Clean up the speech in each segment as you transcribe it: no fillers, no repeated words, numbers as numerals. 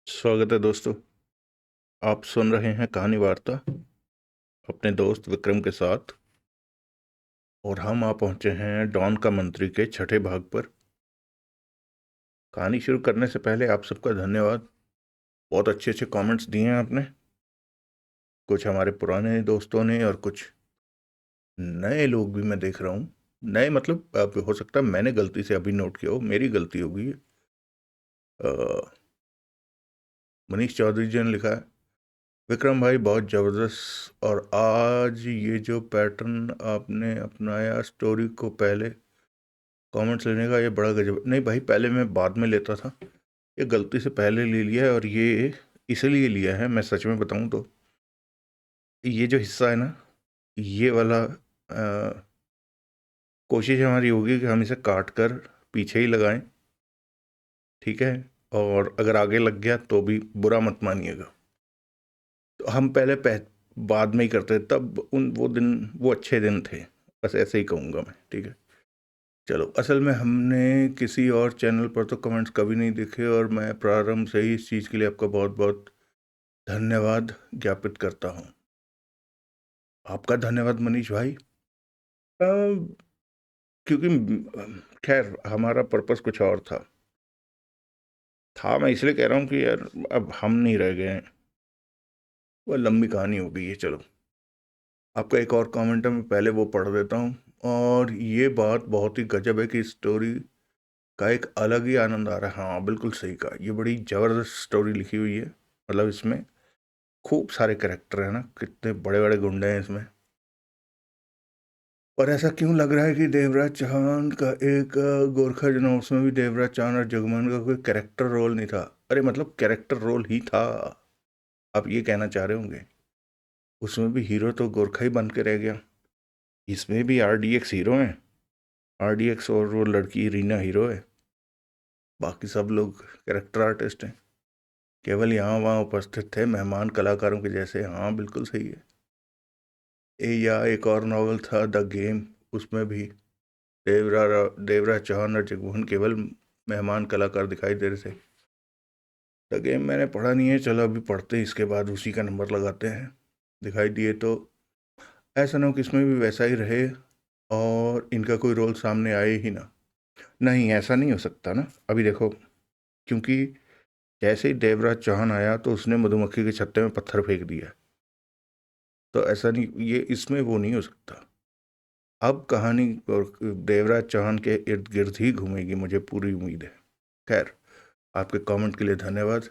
स्वागत है दोस्तों। आप सुन रहे हैं कहानी वार्ता अपने दोस्त विक्रम के साथ। और हम आ पहुंचे हैं डॉन का मंत्री के छठे भाग पर। कहानी शुरू करने से पहले आप सबका धन्यवाद। बहुत अच्छे अच्छे कमेंट्स दिए हैं आपने, कुछ हमारे पुराने दोस्तों ने और कुछ नए लोग भी मैं देख रहा हूँ। नए मतलब अब हो सकता है मैंने गलती से अभी नोट किया हो, मेरी गलती होगी। मनीष चौधरी जी ने लिखा है, विक्रम भाई बहुत ज़बरदस्त, और आज ये जो पैटर्न आपने अपनाया स्टोरी को पहले कमेंट्स लेने का, ये बड़ा गजब। नहीं भाई, पहले मैं बाद में लेता था, ये गलती से पहले ले लिया है। और ये इसलिए लिया है, मैं सच में बताऊं तो ये जो हिस्सा है ना, ये वाला कोशिश हमारी होगी कि हम इसे काट कर पीछे ही लगाएं, ठीक है। और अगर आगे लग गया तो भी बुरा मत मानिएगा। तो हम बाद में ही करते थे, तब वो दिन वो अच्छे दिन थे, बस ऐसे ही कहूँगा मैं, ठीक है। चलो, असल में हमने किसी और चैनल पर तो कमेंट्स कभी नहीं देखे, और मैं प्रारंभ से ही इस चीज़ के लिए आपका बहुत बहुत धन्यवाद ज्ञापित करता हूँ। आपका धन्यवाद मनीष भाई। क्योंकि खैर हमारा पर्पस कुछ और था। मैं इसलिए कह रहा हूँ कि यार अब हम नहीं रह गए हैं, वह लंबी कहानी हो गई है। चलो, आपका एक और कमेंट है, मैं पहले वो पढ़ देता हूँ। और ये बात बहुत ही गजब है कि स्टोरी का एक अलग ही आनंद आ रहा है। हाँ बिल्कुल सही कहा, ये बड़ी ज़बरदस्त स्टोरी लिखी हुई है। मतलब इसमें खूब सारे कैरेक्टर हैं ना, कितने बड़े बड़े गुंडे हैं इसमें। और ऐसा क्यों लग रहा है कि देवराज चौहान का एक गोरखा जना, उसमें भी देवराज चौहान और जगमोहन का कोई कैरेक्टर रोल नहीं था। अरे मतलब कैरेक्टर रोल ही था, आप ये कहना चाह रहे होंगे। उसमें भी हीरो तो गोरखा ही बन के रह गया। इसमें भी RDX हीरो हैं, RDX और वो लड़की रीना हीरो है। बाकी सब लोग कैरेक्टर आर्टिस्ट हैं, केवल यहाँ वहाँ उपस्थित थे मेहमान कलाकारों के जैसे। हाँ बिल्कुल सही है। या एक और नावल था द गेम, उसमें भी देवराज चौहान और जगमोहन केवल मेहमान कलाकार दिखाई दे रहे थे। द गेम मैंने पढ़ा नहीं है, चलो अभी पढ़ते हैं, इसके बाद उसी का नंबर लगाते हैं। दिखाई दिए तो ऐसा ना हो कि इसमें भी वैसा ही रहे और इनका कोई रोल सामने आए ही ना। नहीं, ऐसा नहीं हो सकता ना। अभी देखो, क्योंकि जैसे ही देवराज चौहान आया तो उसने मधुमक्खी के छत्ते में पत्थर फेंक दिया, तो ऐसा नहीं, ये इसमें वो नहीं हो सकता। अब कहानी और देवराज चौहान के इर्द गिर्द ही घूमेगी, मुझे पूरी उम्मीद है। खैर, आपके कमेंट के लिए धन्यवाद।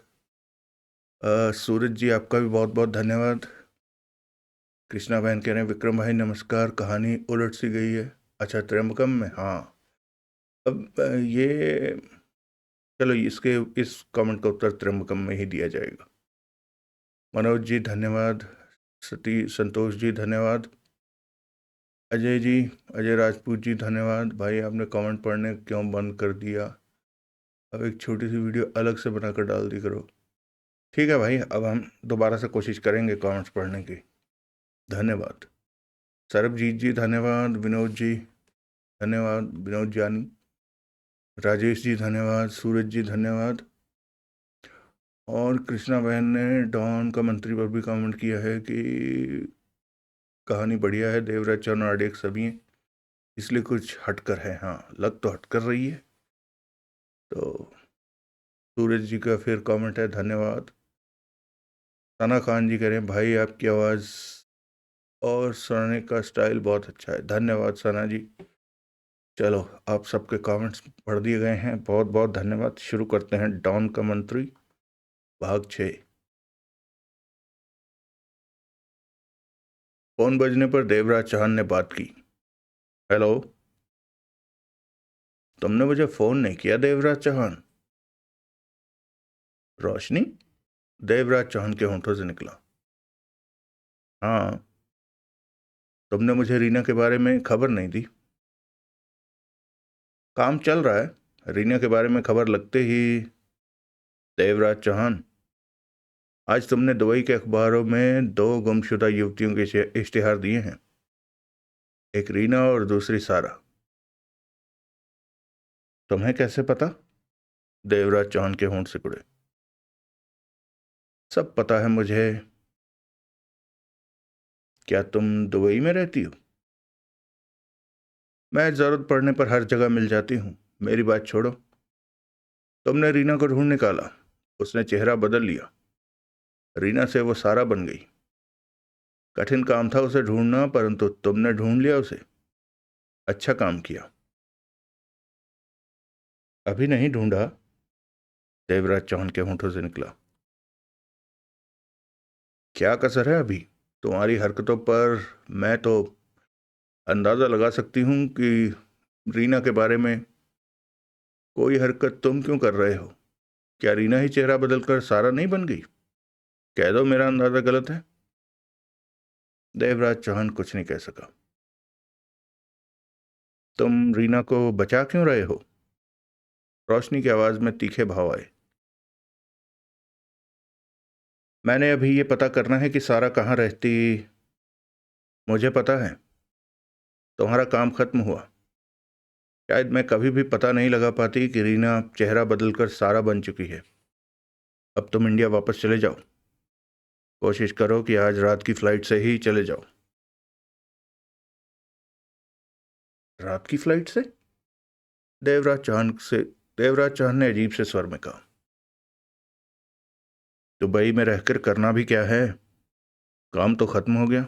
सूरज जी, आपका भी बहुत बहुत धन्यवाद। कृष्णा बहन कह रहे हैं, विक्रम भाई नमस्कार, कहानी उलट सी गई है। अच्छा, त्र्यंबकम में, हाँ। अब ये चलो, इस कमेंट का उत्तर त्र्यंबकम में ही दिया जाएगा। मनोज जी धन्यवाद। संतोष जी धन्यवाद। अजय जी, अजय राजपूत जी धन्यवाद। भाई आपने कमेंट पढ़ने क्यों बंद कर दिया? अब एक छोटी सी वीडियो अलग से बनाकर डाल दी करो। ठीक है भाई, अब हम दोबारा से कोशिश करेंगे कमेंट्स पढ़ने की। धन्यवाद। सरबजीत जी धन्यवाद। विनोद जी धन्यवाद, विनोद जानी। राजेश जी धन्यवाद। सूरज जी धन्यवाद। और कृष्णा बहन ने डॉन का मंत्री पर भी कमेंट किया है कि कहानी बढ़िया है, देवराज चौहान आर्डियक सभी हैं, इसलिए कुछ हटकर है। हाँ, लग तो हटकर रही है। तो सूरज जी का फिर कमेंट है, धन्यवाद। सना खान जी कह रहे हैं, भाई आपकी आवाज़ और सुनाने का स्टाइल बहुत अच्छा है। धन्यवाद सना जी। चलो, आप सबके कमेंट्स पढ़ दिए गए हैं, बहुत बहुत धन्यवाद। शुरू करते हैं डॉन का मंत्री भाग 6। फोन बजने पर देवराज चौहान ने बात की। हेलो, तुमने मुझे फ़ोन नहीं किया देवराज चौहान? रोशनी? देवराज चौहान के होंठों से निकला। हाँ, तुमने मुझे रीना के बारे में खबर नहीं दी। काम चल रहा है, रीना के बारे में खबर लगते ही। देवराज चौहान, आज तुमने दुबई के अखबारों में 2 गुमशुदा युवतियों के इश्तिहार दिए हैं, एक रीना और दूसरी सारा। तुम्हें कैसे पता? देवराज चौहान के होंठ सिकुड़े। सब पता है मुझे। क्या तुम दुबई में रहती हो? मैं ज़रूरत पड़ने पर हर जगह मिल जाती हूँ। मेरी बात छोड़ो। तुमने रीना को ढूंढ निकाला। उसने चेहरा बदल लिया। रीना से वो सारा बन गई। कठिन काम था उसे ढूंढना, परंतु तुमने ढूंढ लिया उसे। अच्छा काम किया। अभी नहीं ढूंढा, देवराज चौहान के होंठों से निकला। क्या कसर है अभी? तुम्हारी हरकतों पर मैं तो अंदाज़ा लगा सकती हूँ कि रीना के बारे में कोई हरकत तुम क्यों कर रहे हो। क्या रीना ही चेहरा बदलकर सारा नहीं बन गई? कह दो मेरा अंदाज़ा गलत है। देवराज चौहान कुछ नहीं कह सका। तुम रीना को बचा क्यों रहे हो? रोशनी की आवाज़ में तीखे भाव आए। मैंने अभी ये पता करना है कि सारा कहाँ रहती। मुझे पता है। तुम्हारा काम खत्म हुआ। शायद मैं कभी भी पता नहीं लगा पाती कि रीना चेहरा बदलकर सारा बन चुकी है। अब तुम इंडिया वापस चले जाओ। कोशिश करो कि आज रात की फ्लाइट से ही चले जाओ। रात की फ्लाइट से? देवराज चौहान ने अजीब से स्वर में कहा। दुबई में रहकर करना भी क्या है? काम तो खत्म हो गया।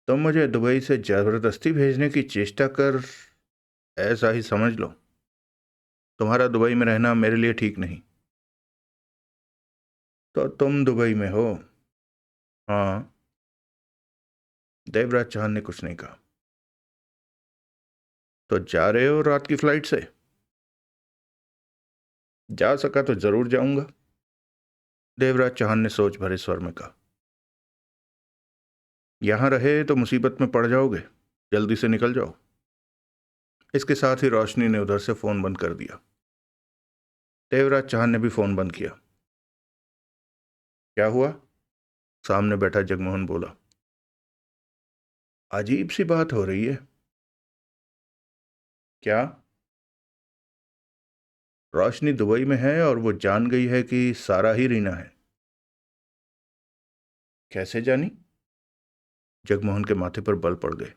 तुम मुझे दुबई से जबरदस्ती भेजने की चेष्टा कर, ऐसा ही समझ लो। तुम्हारा दुबई में रहना मेरे लिए ठीक नहीं। तो तुम दुबई में हो? हाँ। देवराज चौहान ने कुछ नहीं कहा। तो जा रहे हो रात की फ्लाइट से? जा सका तो जरूर जाऊंगा, देवराज चौहान ने सोच भरे स्वर में कहा। यहां रहे तो मुसीबत में पड़ जाओगे। जल्दी से निकल जाओ। इसके साथ ही रोशनी ने उधर से फोन बंद कर दिया। देवराज चौहान ने भी फोन बंद किया। क्या हुआ? सामने बैठा जगमोहन बोला। अजीब सी बात हो रही है। क्या? रोशनी दुबई में है और वो जान गई है कि सारा ही रीना है। कैसे जानी? जगमोहन के माथे पर बल पड़ गए।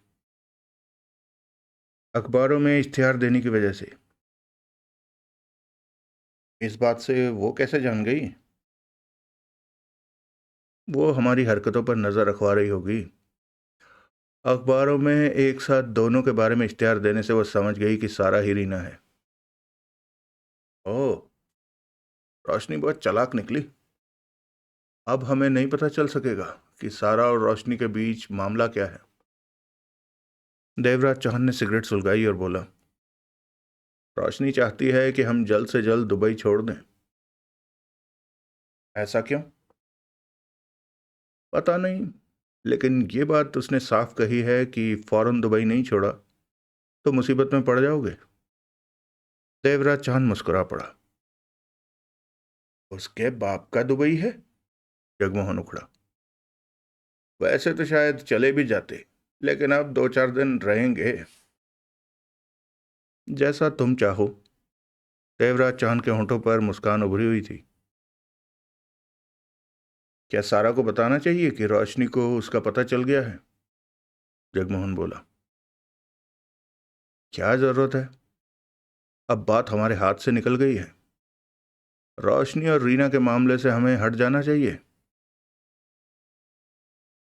अखबारों में इश्तिहार देने की वजह से। इस बात से वो कैसे जान गई? वो हमारी हरकतों पर नजर रखवा रही होगी। अखबारों में एक साथ दोनों के बारे में इश्तिहार देने से वो समझ गई कि सारा ही रीना है। ओह, रोशनी बहुत चालाक निकली। अब हमें नहीं पता चल सकेगा कि सारा और रोशनी के बीच मामला क्या है। देवराज चौहान ने सिगरेट सुलगाई और बोला। रोशनी चाहती है कि हम जल्द से जल्द दुबई छोड़ दें। ऐसा क्यों? पता नहीं, लेकिन ये बात उसने साफ कही है कि फौरन दुबई नहीं छोड़ा तो मुसीबत में पड़ जाओगे। देवराज चौहान मुस्कुरा पड़ा। उसके बाप का दुबई है? जगमोहन उखड़ा। वैसे तो शायद चले भी जाते, लेकिन अब 2-4 दिन रहेंगे। जैसा तुम चाहो। देवराज चौहान के होंठों पर मुस्कान उभरी हुई थी। क्या सारा को बताना चाहिए कि रोशनी को उसका पता चल गया है? जगमोहन बोला। क्या जरूरत है? अब बात हमारे हाथ से निकल गई है। रोशनी और रीना के मामले से हमें हट जाना चाहिए।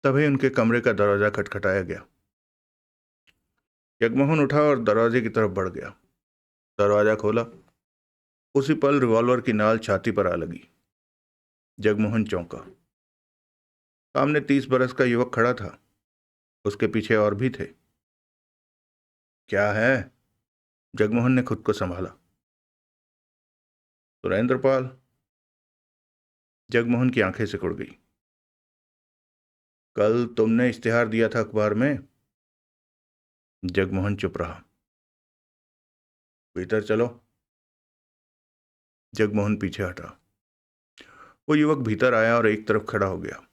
तभी उनके कमरे का दरवाजा खटखटाया गया। जगमोहन उठा और दरवाजे की तरफ बढ़ गया। दरवाजा खोला। उसी पल रिवॉल्वर की नाल छाती पर आ लगी। जगमोहन चौंका। सामने 30 बरस का युवक खड़ा था। उसके पीछे और भी थे। क्या है? जगमोहन ने खुद को संभाला। सुरेंद्रपाल। जगमोहन की आंखें सिकुड़ गई। कल तुमने इश्तिहार दिया था अखबार में। जगमोहन चुप रहा। भीतर चलो। जगमोहन पीछे हटा। वो युवक भीतर आया और एक तरफ खड़ा हो गया।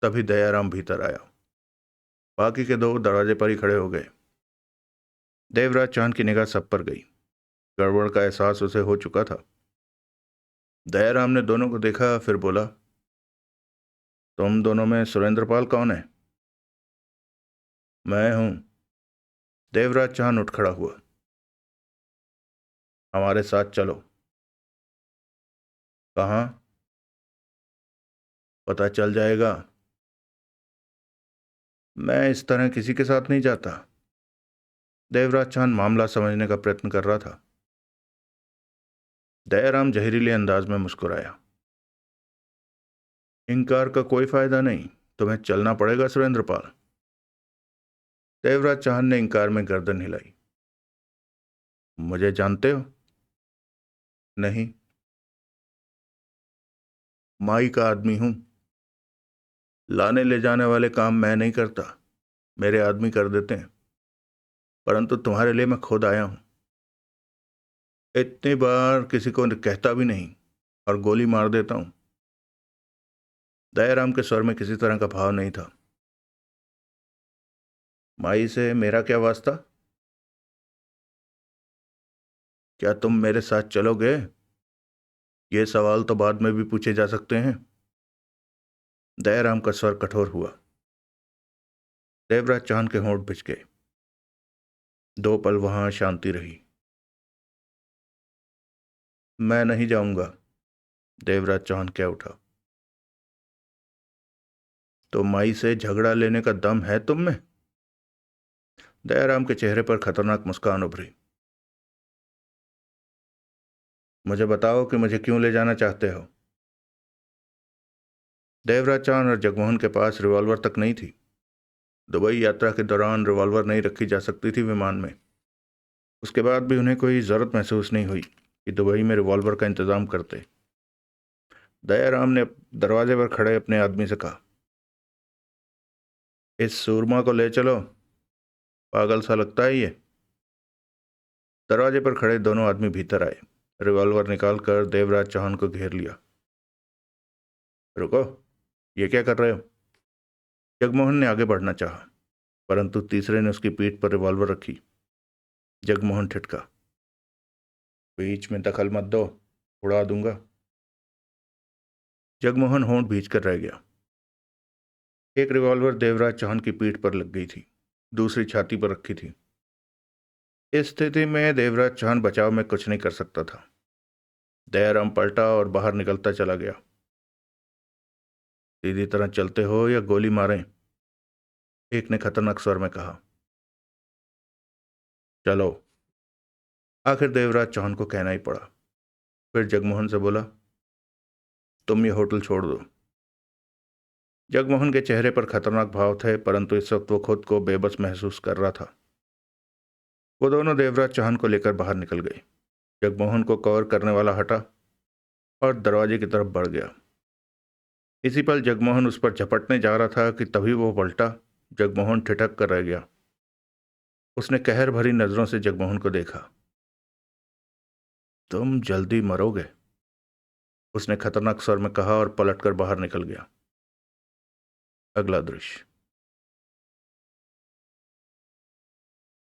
तभी दयाराम भीतर आया। बाकी के दो दरवाजे पर ही खड़े हो गए। देवराज चांद की निगाह सब पर गई। गड़बड़ का एहसास उसे हो चुका था। दयाराम ने दोनों को देखा, फिर बोला, तुम दोनों में सुरेंद्रपाल कौन है? मैं हूं। देवराज चौहान उठ खड़ा हुआ। हमारे साथ चलो। कहाँ? पता चल जाएगा। मैं इस तरह किसी के साथ नहीं जाता। देवराज चौहान मामला समझने का प्रयत्न कर रहा था। दयाराम जहरीले अंदाज में मुस्कुराया। इनकार का कोई फायदा नहीं, तुम्हें चलना पड़ेगा सुरेंद्रपाल। देवराज चौहान ने इनकार में गर्दन हिलाई। मुझे जानते हो? नहीं। माई का आदमी हूं। लाने ले जाने वाले काम मैं नहीं करता, मेरे आदमी कर देते हैं। परंतु तुम्हारे लिए मैं खुद आया हूं। इतनी बार किसी को कहता भी नहीं और गोली मार देता हूं। दयाराम के स्वर में किसी तरह का भाव नहीं था। माई से मेरा क्या वास्ता? क्या तुम मेरे साथ चलोगे? ये सवाल तो बाद में भी पूछे जा सकते हैं। दयाराम का स्वर कठोर हुआ। देवराज चौहान के होंठ भिज गए। 2 पल वहां शांति रही। मैं नहीं जाऊंगा। देवराज चौहान कह उठा। तो माई से झगड़ा लेने का दम है तुम में? दयाराम के चेहरे पर खतरनाक मुस्कान उभरी। मुझे बताओ कि मुझे क्यों ले जाना चाहते हो? देवराज चौहान और जगमोहन के पास रिवॉल्वर तक नहीं थी। दुबई यात्रा के दौरान रिवॉल्वर नहीं रखी जा सकती थी विमान में। उसके बाद भी उन्हें कोई ज़रूरत महसूस नहीं हुई कि दुबई में रिवॉल्वर का इंतज़ाम करते। दयाराम ने दरवाजे पर खड़े अपने आदमी से कहा, इस सूरमा को ले चलो। पागल सा लगता है ये। दरवाजे पर खड़े दोनों आदमी भीतर आए। रिवॉल्वर निकालकर देवराज चौहान को घेर लिया। रुको, ये क्या कर रहे हो? जगमोहन ने आगे बढ़ना चाहा, परंतु तीसरे ने उसकी पीठ पर रिवॉल्वर रखी। जगमोहन ठिठका। बीच में दखल मत दो, उड़ा दूंगा। जगमोहन होंठ भींच कर रह गया। एक रिवॉल्वर देवराज चौहान की पीठ पर लग गई थी, दूसरी छाती पर रखी थी। इस स्थिति में देवराज चौहान बचाव में कुछ नहीं कर सकता था। दयाराम पलटा और बाहर निकलता चला गया। सीधी तरह चलते हो या गोली मारें? एक ने खतरनाक स्वर में कहा। चलो। आखिर देवराज चौहान को कहना ही पड़ा। फिर जगमोहन से बोला, तुम ये होटल छोड़ दो। जगमोहन के चेहरे पर खतरनाक भाव थे, परंतु इस वक्त वो खुद को बेबस महसूस कर रहा था। वो दोनों देवराज चौहान को लेकर बाहर निकल गए। जगमोहन को कवर करने वाला हटा और दरवाजे की तरफ बढ़ गया। इसी पल जगमोहन उस पर झपटने जा रहा था कि तभी वो पलटा। जगमोहन ठिठक कर रह गया। उसने कहर भरी नजरों से जगमोहन को देखा। तुम जल्दी मरोगे, उसने खतरनाक स्वर में कहा और पलटकर बाहर निकल गया। अगला दृश्य।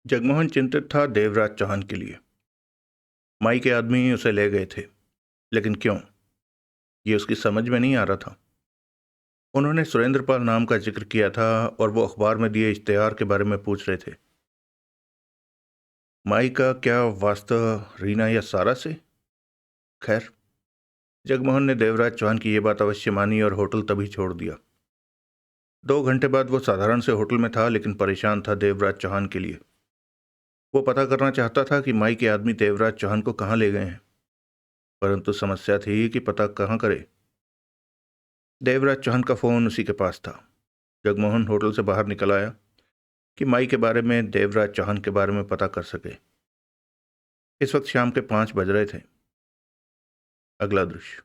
जगमोहन चिंतित था देवराज चौहान के लिए। माई के आदमी ही उसे ले गए थे, लेकिन क्यों, ये उसकी समझ में नहीं आ रहा था। उन्होंने सुरेंद्रपाल नाम का जिक्र किया था और वो अखबार में दिए इश्तेहार के बारे में पूछ रहे थे। माई का क्या वास्ता रीना या सारा से? खैर, जगमोहन ने देवराज चौहान की यह बात अवश्य मानी और होटल तभी छोड़ दिया। 2 घंटे बाद वो साधारण से होटल में था, लेकिन परेशान था देवराज चौहान के लिए। वो पता करना चाहता था कि माई के आदमी देवराज चौहान को कहाँ ले गए हैं, परंतु समस्या थी कि पता कहाँ करे। देवराज चौहान का फोन उसी के पास था। जगमोहन होटल से बाहर निकल आया कि माई के बारे में, देवराज चौहान के बारे में पता कर सके। इस वक्त शाम के 5 बज रहे थे। अगला दृश्य।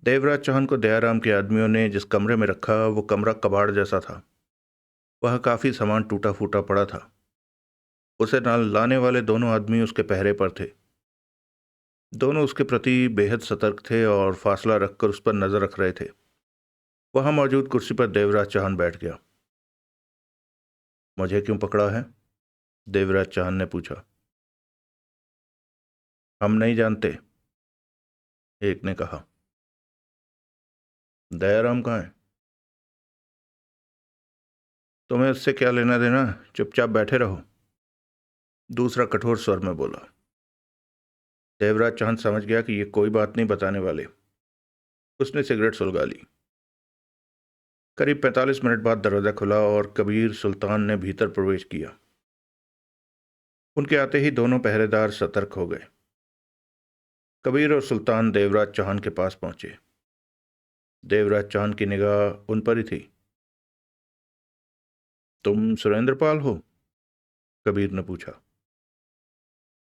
देवराज चौहान को दयाराम के आदमियों ने जिस कमरे में रखा, वो कमरा कबाड़ जैसा था। वह काफी सामान टूटा फूटा पड़ा था। उसे लाने वाले दोनों आदमी उसके पहरे पर थे। दोनों उसके प्रति बेहद सतर्क थे और फासला रखकर उस पर नजर रख रहे थे। वहां मौजूद कुर्सी पर देवराज चौहान बैठ गया। मुझे क्यों पकड़ा है? देवराज चौहान ने पूछा। हम नहीं जानते, एक ने कहा। दयाराम कहाँ है? तुम्हें उससे क्या लेना देना, चुपचाप बैठे रहो, दूसरा कठोर स्वर में बोला। देवराज चांद समझ गया कि ये कोई बात नहीं बताने वाले। उसने सिगरेट सुलगा ली। करीब 45 मिनट बाद दरवाजा खुला और कबीर सुल्तान ने भीतर प्रवेश किया। उनके आते ही दोनों पहरेदार सतर्क हो गए। कबीर और सुल्तान देवराज चौहान के पास पहुंचे। देवराज चौहान की निगाह उन पर ही थी। तुम सुरेंद्रपाल हो? कबीर ने पूछा।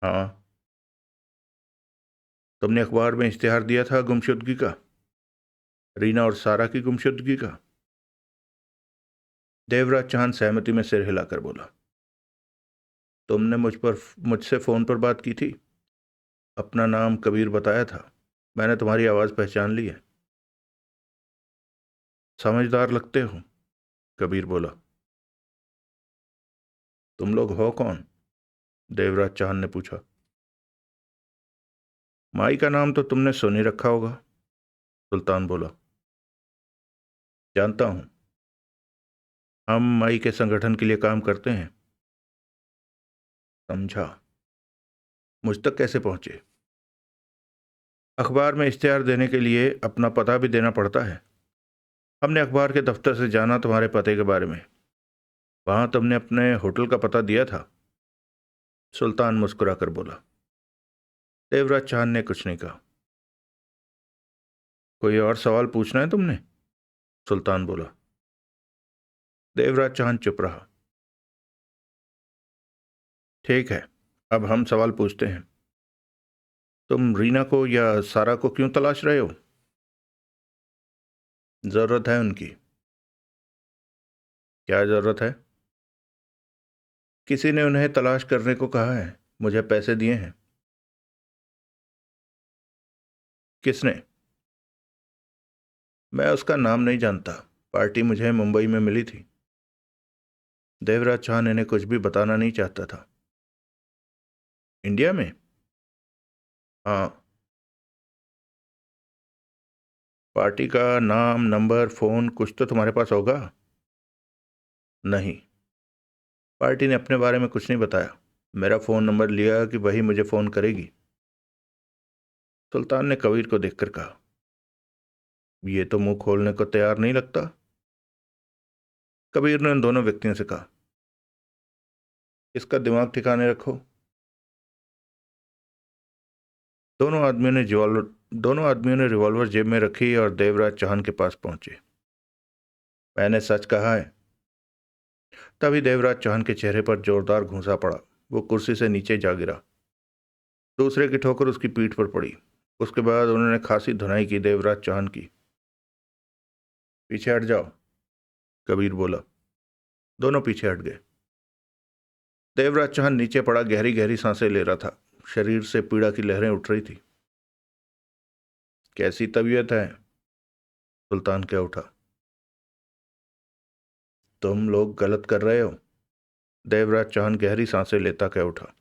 हाँ। तुमने अखबार में इश्तिहार दिया था गुमशुदगी का, रीना और सारा की गुमशुदगी का? देवराज चौहान सहमति में सिर हिलाकर बोला। तुमने मुझसे फोन पर बात की थी। अपना नाम कबीर बताया था। मैंने तुम्हारी आवाज पहचान ली है। समझदार लगते हो, कबीर बोला। तुम लोग हो कौन? देवराज चौहान ने पूछा। माई का नाम तो तुमने सुन ही रखा होगा, सुल्तान बोला। जानता हूं, हम माई के संगठन के लिए काम करते हैं। समझा। मुझ तक कैसे पहुंचे? अखबार में इश्तिहार देने के लिए अपना पता भी देना पड़ता है। हमने अखबार के दफ्तर से जाना तुम्हारे पते के बारे में। वहां तुमने अपने होटल का पता दिया था, सुल्तान मुस्कुराकर बोला। देवराज चौहान ने कुछ नहीं कहा। कोई और सवाल पूछना है तुमने? सुल्तान बोला। देवराज चौहान चुप रहा। ठीक है, अब हम सवाल पूछते हैं। तुम रीना को या सारा को क्यों तलाश रहे हो? जरूरत है उनकी। क्या जरूरत है? किसी ने उन्हें तलाश करने को कहा है, मुझे पैसे दिए हैं। किसने? मैं उसका नाम नहीं जानता, पार्टी मुझे मुंबई में मिली थी। देवराज चौहान इन्हें कुछ भी बताना नहीं चाहता था। इंडिया में? हाँ। पार्टी का नाम, नंबर, फोन कुछ तो तुम्हारे पास होगा? नहीं, पार्टी ने अपने बारे में कुछ नहीं बताया। मेरा फोन नंबर लिया कि वही मुझे फोन करेगी। सुल्तान ने कबीर को देखकर कहा। ये तो मुंह खोलने को तैयार नहीं लगता। कबीर ने उन दोनों व्यक्तियों से कहा। इसका दिमाग ठिकाने रखो। दोनों आदमियों ने रिवॉल्वर जेब में रखी और देवराज चौहान के पास पहुंचे। मैंने सच कहा है। तभी देवराज चौहान के चेहरे पर जोरदार घूंसा पड़ा। वो कुर्सी से नीचे जा गिरा। दूसरे की ठोकर उसकी पीठ पर पड़ी। उसके बाद उन्होंने खासी धुनाई की देवराज चौहान की। पीछे हट जाओ, कबीर बोला। दोनों पीछे हट गए। देवराज चौहान नीचे पड़ा गहरी गहरी सांसें ले रहा था। शरीर से पीड़ा की लहरें उठ रही थी। कैसी तबीयत है? सुल्तान क्या उठा। तुम लोग गलत कर रहे हो, देवराज चौहान गहरी सांसें लेता कह उठा।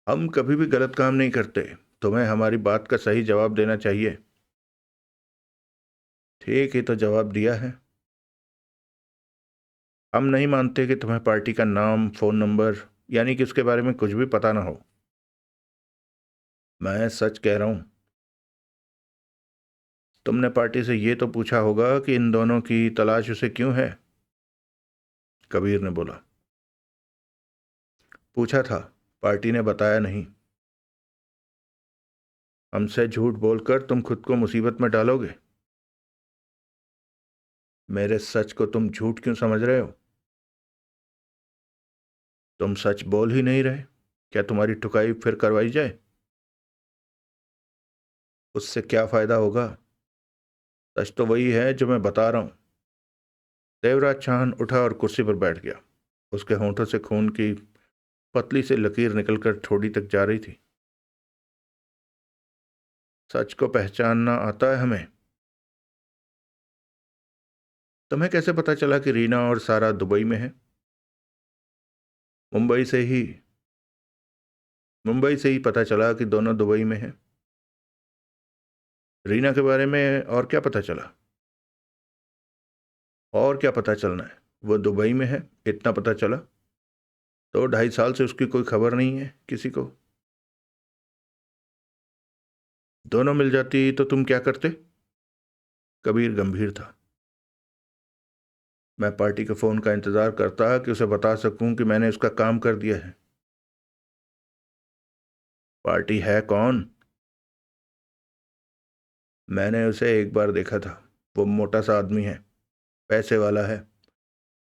हम कभी भी गलत काम नहीं करते। तुम्हें हमारी बात का सही जवाब देना चाहिए। ठीक ही तो जवाब दिया है। हम नहीं मानते कि तुम्हें पार्टी का नाम, फोन नंबर, यानी कि उसके बारे में कुछ भी पता ना हो। मैं सच कह रहा हूं। तुमने पार्टी से ये तो पूछा होगा कि इन दोनों की तलाश उसे क्यों है? कबीर ने बोला। पूछा था, पार्टी ने बताया नहीं। हमसे झूठ बोलकर तुम खुद को मुसीबत में डालोगे। मेरे सच को तुम झूठ क्यों समझ रहे हो? तुम सच बोल ही नहीं रहे। क्या तुम्हारी ठुकाई फिर करवाई जाए? उससे क्या फायदा होगा? सच तो वही है जो मैं बता रहा हूं। देवराज चौहान उठा और कुर्सी पर बैठ गया। उसके होंठों से खून की पतली सी लकीर निकलकर ठोड़ी तक जा रही थी। सच को पहचानना आता है हमें। तुम्हें कैसे पता चला कि रीना और सारा दुबई में है? मुंबई से ही मुंबई से ही पता चला कि दोनों दुबई में हैं। रीना के बारे में और क्या पता चला? और क्या पता चलना है? वो दुबई में है, इतना पता चला। तो 2.5 साल से उसकी कोई खबर नहीं है किसी को। दोनों मिल जाती तो तुम क्या करते? कबीर गंभीर था। मैं पार्टी के फ़ोन का इंतज़ार करता कि उसे बता सकूं कि मैंने उसका काम कर दिया है। पार्टी है कौन? मैंने उसे एक बार देखा था। वो मोटा सा आदमी है, पैसे वाला है।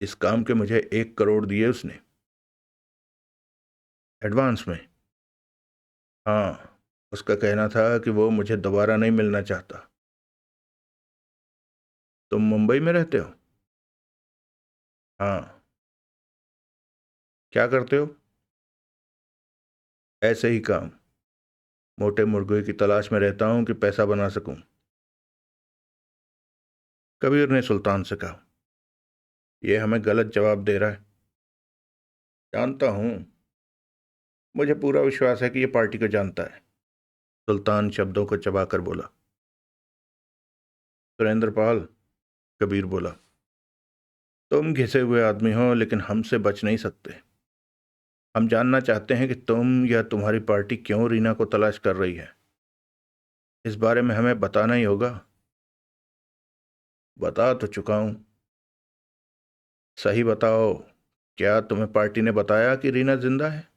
इस काम के मुझे 1 करोड़ दिए उसने। एडवांस में? हाँ। उसका कहना था कि वो मुझे दोबारा नहीं मिलना चाहता। तुम मुंबई में रहते हो? हाँ। क्या करते हो? ऐसे ही काम। मोटे मुर्गे की तलाश में रहता हूं कि पैसा बना सकूं। कबीर ने सुल्तान से कहा। यह हमें गलत जवाब दे रहा है। जानता हूं। मुझे पूरा विश्वास है कि यह पार्टी को जानता है। सुल्तान शब्दों को चबाकर बोला। सुरेंद्र पाल, कबीर बोला, तुम घिसे हुए आदमी हो लेकिन हमसे बच नहीं सकते। हम जानना चाहते हैं कि तुम या तुम्हारी पार्टी क्यों रीना को तलाश कर रही है। इस बारे में हमें बताना ही होगा। बता तो चुका हूं। सही बताओ, क्या तुम्हें पार्टी ने बताया कि रीना जिंदा है?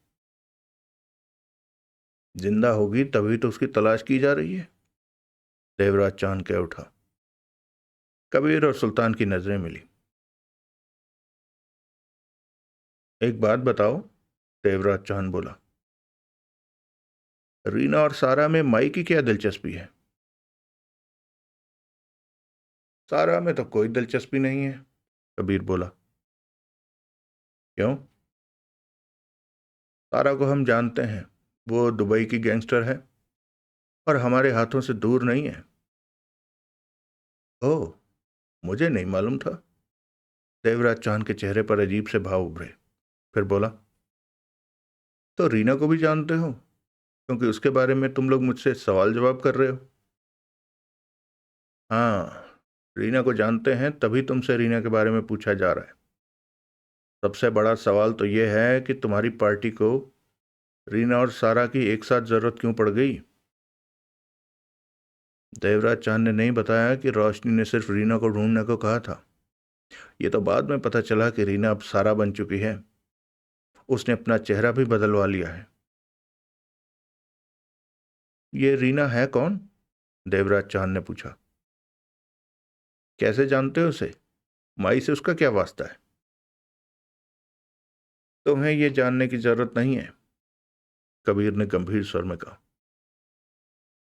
जिंदा होगी तभी तो उसकी तलाश की जा रही है। देवराज चांद कह उठा। कबीर और सुल्तान की नजरें मिली। एक बात बताओ, देवराज चांद बोला। रीना और सारा में माई की क्या दिलचस्पी है? सारा में तो कोई दिलचस्पी नहीं है, कबीर बोला। क्यों? सारा को हम जानते हैं। वो दुबई की गैंगस्टर है और हमारे हाथों से दूर नहीं है। ओह, मुझे नहीं मालूम था। देवराज चांद के चेहरे पर अजीब से भाव उभरे। फिर बोला, तो रीना को भी जानते हो, क्योंकि उसके बारे में तुम लोग मुझसे सवाल जवाब कर रहे हो। हाँ, रीना को जानते हैं तभी तुमसे रीना के बारे में पूछा जा रहा है। सबसे बड़ा सवाल तो यह है कि तुम्हारी पार्टी को रीना और सारा की एक साथ जरूरत क्यों पड़ गई? देवराज चांद ने नहीं बताया कि रोशनी ने सिर्फ रीना को ढूंढने को कहा था। यह तो बाद में पता चला कि रीना अब सारा बन चुकी है। उसने अपना चेहरा भी बदलवा लिया है। ये रीना है कौन? देवराज चांद ने पूछा। कैसे जानते हो उसे? माई से उसका क्या वास्ता है? तुम्हें यह जानने की जरूरत नहीं है, कबीर ने गंभीर स्वर में कहा।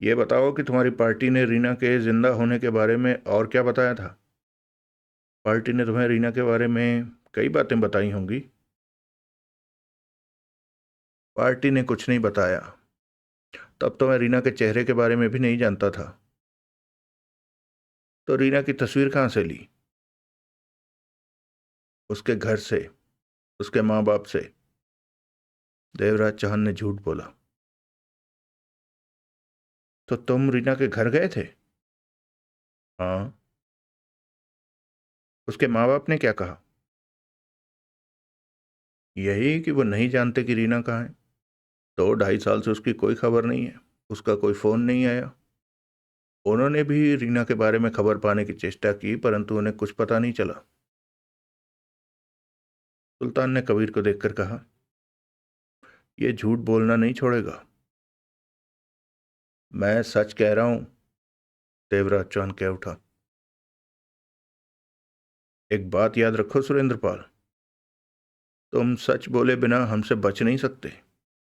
यह बताओ कि तुम्हारी पार्टी ने रीना के जिंदा होने के बारे में और क्या बताया था? पार्टी ने तुम्हें रीना के बारे में कई बातें बताई होंगी। पार्टी ने कुछ नहीं बताया। तब तो मैं रीना के चेहरे के बारे में भी नहीं जानता था। तो रीना की तस्वीर कहाँ से ली? उसके घर से, उसके माँ बाप से। देवराज चौहान ने झूठ बोला। तो तुम रीना के घर गए थे? हाँ। उसके माँ बाप ने क्या कहा? यही कि वो नहीं जानते कि रीना कहाँ है। तो 2.5 साल से उसकी कोई खबर नहीं है। उसका कोई फोन नहीं आया। उन्होंने भी रीना के बारे में खबर पाने की चेष्टा की, परंतु उन्हें कुछ पता नहीं चला। सुल्तान ने कबीर को देखकर कहा, यह झूठ बोलना नहीं छोड़ेगा। मैं सच कह रहा हूं, देवराज चौहान कह उठा। एक बात याद रखो सुरेंद्र पाल, तुम सच बोले बिना हमसे बच नहीं सकते।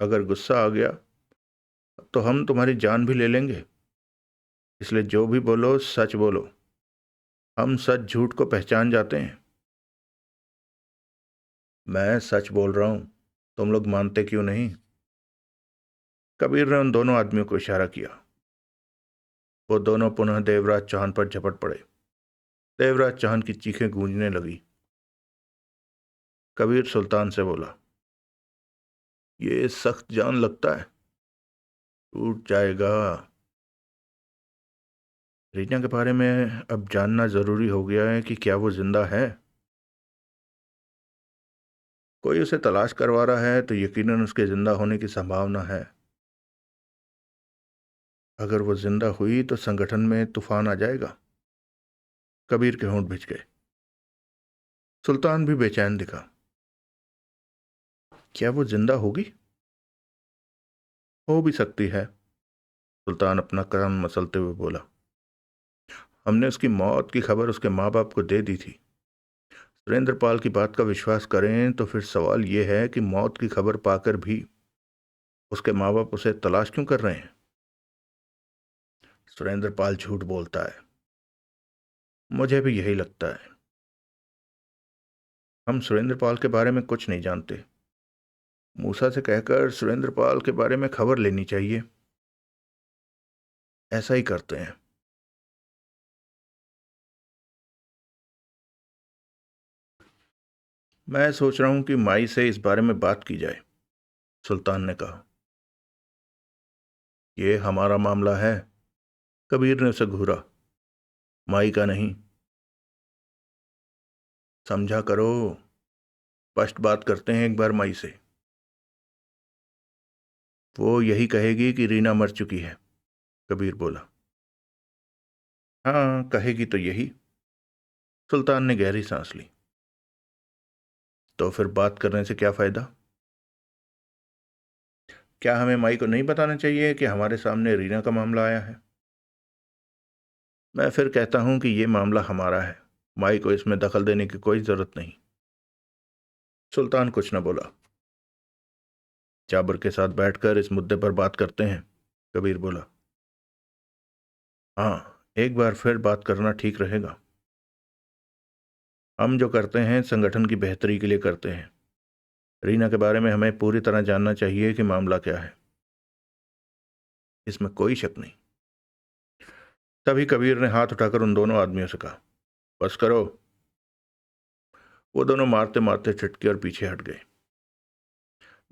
अगर गुस्सा आ गया तो हम तुम्हारी जान भी ले लेंगे। इसलिए जो भी बोलो सच बोलो। हम सच झूठ को पहचान जाते हैं। मैं सच बोल रहा हूं, तुम लोग मानते क्यों नहीं? कबीर ने उन दोनों आदमियों को इशारा किया। वो दोनों पुनः देवराज चौहान पर झपट पड़े। देवराज चौहान की चीखें गूंजने लगी। कबीर सुल्तान से बोला, ये सख्त जान लगता है। टूट जाएगा। रीना के बारे में अब जानना ज़रूरी हो गया है कि क्या वो जिंदा है। कोई उसे तलाश करवा रहा है तो यकीनन उसके जिंदा होने की संभावना है। अगर वो जिंदा हुई तो संगठन में तूफान आ जाएगा। कबीर के होंठ भिज गए। सुल्तान भी बेचैन दिखा। क्या वो जिंदा होगी? हो भी सकती है। सुल्तान अपना कान मसलते हुए बोला। हमने उसकी मौत की खबर उसके माँ बाप को दे दी थी। सुरेंद्र पाल की बात का विश्वास करें तो फिर सवाल यह है कि मौत की खबर पाकर भी उसके माँ बाप उसे तलाश क्यों कर रहे हैं? सुरेंद्र पाल झूठ बोलता है। मुझे भी यही लगता है। हम सुरेंद्र पाल के बारे में कुछ नहीं जानते। मूसा से कहकर सुरेंद्र पाल के बारे में खबर लेनी चाहिए। ऐसा ही करते हैं। मैं सोच रहा हूं कि माई से इस बारे में बात की जाए। सुल्तान ने कहा। यह हमारा मामला है। कबीर ने उसे घूरा। माई का नहीं। समझा करो। स्पष्ट बात करते हैं एक बार माई से। वो यही कहेगी कि रीना मर चुकी है। कबीर बोला। हाँ, कहेगी तो यही। सुल्तान ने गहरी सांस ली। तो फिर बात करने से क्या फायदा? क्या हमें माई को नहीं बताना चाहिए कि हमारे सामने रीना का मामला आया है? मैं फिर कहता हूं कि यह मामला हमारा है। माई को इसमें दखल देने की कोई जरूरत नहीं। सुल्तान कुछ न बोला। जाबर के साथ बैठकर इस मुद्दे पर बात करते हैं। कबीर बोला। हाँ, एक बार फिर बात करना ठीक रहेगा। हम जो करते हैं संगठन की बेहतरी के लिए करते हैं। रीना के बारे में हमें पूरी तरह जानना चाहिए कि मामला क्या है। इसमें कोई शक नहीं। तभी कबीर ने हाथ उठाकर उन दोनों आदमियों से कहा, बस करो। वो दोनों मारते मारते छिटके और पीछे हट गए।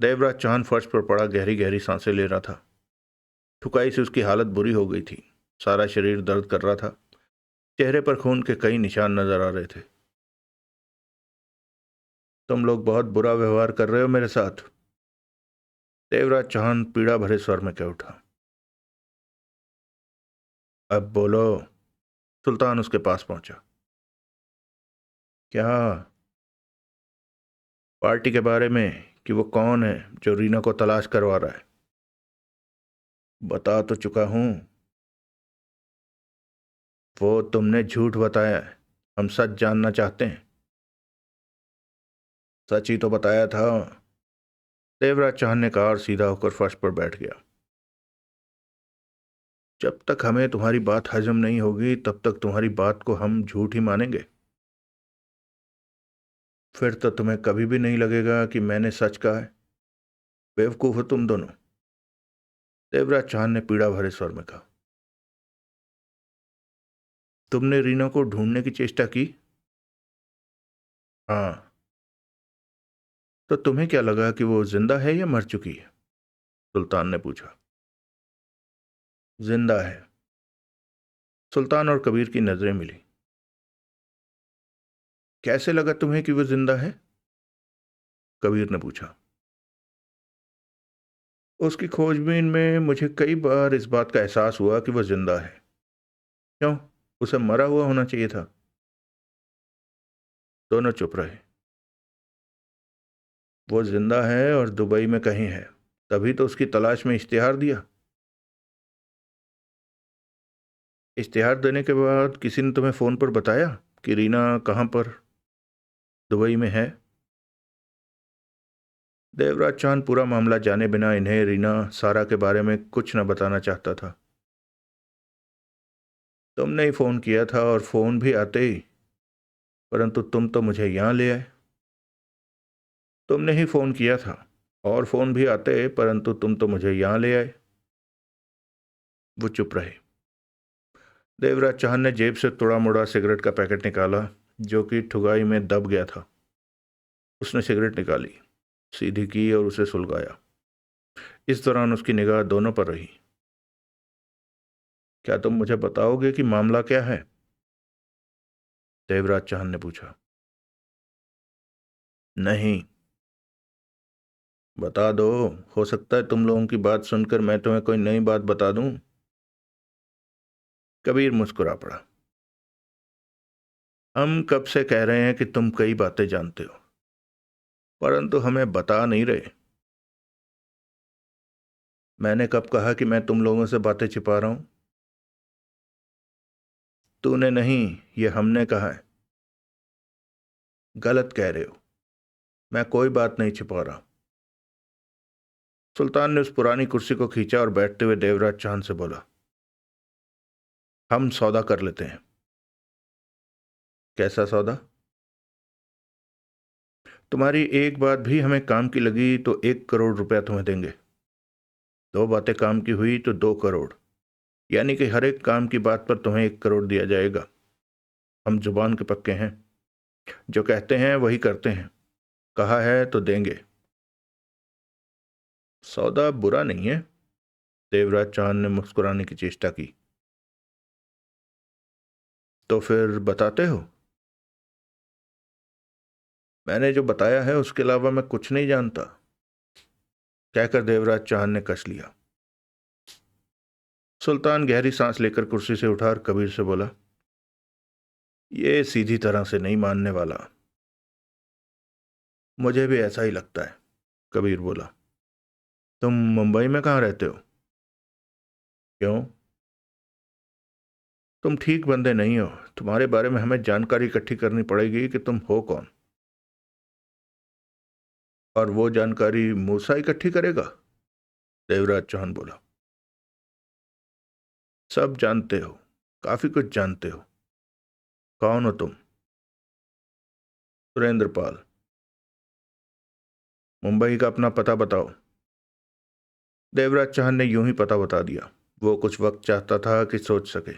देवराज चांद फर्श पर पड़ा गहरी गहरी सांसें ले रहा था। ठुकाई से उसकी हालत बुरी हो गई थी। सारा शरीर दर्द कर रहा था। चेहरे पर खून के कई निशान नजर आ रहे थे। तुम लोग बहुत बुरा व्यवहार कर रहे हो मेरे साथ। देवराज चांद पीड़ा भरे स्वर में कह उठा। अब बोलो। सुल्तान उसके पास पहुंचा। क्या? पार्टी के बारे में, कि वो कौन है जो रीना को तलाश करवा रहा है। बता तो चुका हूं। वो तुमने झूठ बताया है। हम सच जानना चाहते हैं। सच ही तो बताया था। देवराज चांद ने कहा और सीधा होकर फर्श पर बैठ गया। जब तक हमें तुम्हारी बात हजम नहीं होगी तब तक तुम्हारी बात को हम झूठ ही मानेंगे। फिर तो तुम्हें कभी भी नहीं लगेगा कि मैंने सच कहा है। बेवकूफ हो तुम दोनों। देवराज चांद ने पीड़ा भरे स्वर में कहा। तुमने रीना को ढूंढने की चेष्टा की? हाँ। तो तुम्हें क्या लगा कि वो जिंदा है या मर चुकी है? सुल्तान ने पूछा। जिंदा है। सुल्तान और कबीर की नजरें मिली। कैसे लगा तुम्हें कि वो जिंदा है? कबीर ने पूछा। उसकी खोजबीन में मुझे कई बार इस बात का एहसास हुआ कि वह जिंदा है। क्यों? उसे मरा हुआ होना चाहिए था। दोनों चुप रहे। वो जिंदा है और दुबई में कहीं है, तभी तो उसकी तलाश में इश्तिहार दिया। इश्तिहार देने के बाद किसी ने तुम्हें फोन पर बताया कि रीना कहाँ पर दुबई में है? देवराज चांद पूरा मामला जाने बिना इन्हें रीना सारा के बारे में कुछ न बताना चाहता था। तुमने ही फोन किया था और फोन भी आते ही, परंतु तुम तो मुझे यहां ले आए। तुमने ही फोन किया था और फोन भी आते परंतु तुम तो मुझे यहां ले आए। वो चुप रहे। देवराज चांद ने जेब से थोड़ा मोड़ा सिगरेट का पैकेट निकाला जो कि ठुगाई में दब गया था। उसने सिगरेट निकाली, सीधी की और उसे सुलगाया। इस दौरान उसकी निगाह दोनों पर रही। क्या तुम मुझे बताओगे कि मामला क्या है? देवराज चौहान ने पूछा। नहीं। बता दो। हो सकता है तुम लोगों की बात सुनकर मैं तुम्हें कोई नई बात बता दूं। कबीर मुस्कुरा पड़ा। हम कब से कह रहे हैं कि तुम कई बातें जानते हो, परंतु हमें बता नहीं रहे। मैंने कब कहा कि मैं तुम लोगों से बातें छिपा रहा हूं? तूने नहीं, ये हमने कहा है। गलत कह रहे हो। मैं कोई बात नहीं छिपा रहा। सुल्तान ने उस पुरानी कुर्सी को खींचा और बैठते हुए देवराज चौहान से बोला, हम सौदा कर लेते हैं। कैसा सौदा? तुम्हारी एक बात भी हमें काम की लगी तो 1 करोड़ रुपया तुम्हें देंगे। 2 बातें काम की हुई तो 2 करोड़, यानी कि हर एक काम की बात पर तुम्हें 1 करोड़ दिया जाएगा। हम जुबान के पक्के हैं, जो कहते हैं वही करते हैं। कहा है तो देंगे। सौदा बुरा नहीं है। देवराज चौहान ने मुस्कुराने की चेष्टा की। तो फिर बताते हो? मैंने जो बताया है उसके अलावा मैं कुछ नहीं जानता, कहकर देवराज चौहान ने कस लिया। सुल्तान गहरी सांस लेकर कुर्सी से उठा और कबीर से बोला, ये सीधी तरह से नहीं मानने वाला। मुझे भी ऐसा ही लगता है, कबीर बोला। तुम मुंबई में कहाँ रहते हो? क्यों? तुम ठीक बंदे नहीं हो। तुम्हारे बारे में हमें जानकारी इकट्ठी करनी पड़ेगी कि तुम हो कौन। और वो जानकारी मूसा इकट्ठी करेगा? देवराज चौहान बोला। सब जानते हो, काफी कुछ जानते हो। कौन हो तुम? सुरेंद्र पाल। मुंबई का अपना पता बताओ। देवराज चौहान ने यूं ही पता बता दिया। वो कुछ वक्त चाहता था कि सोच सके।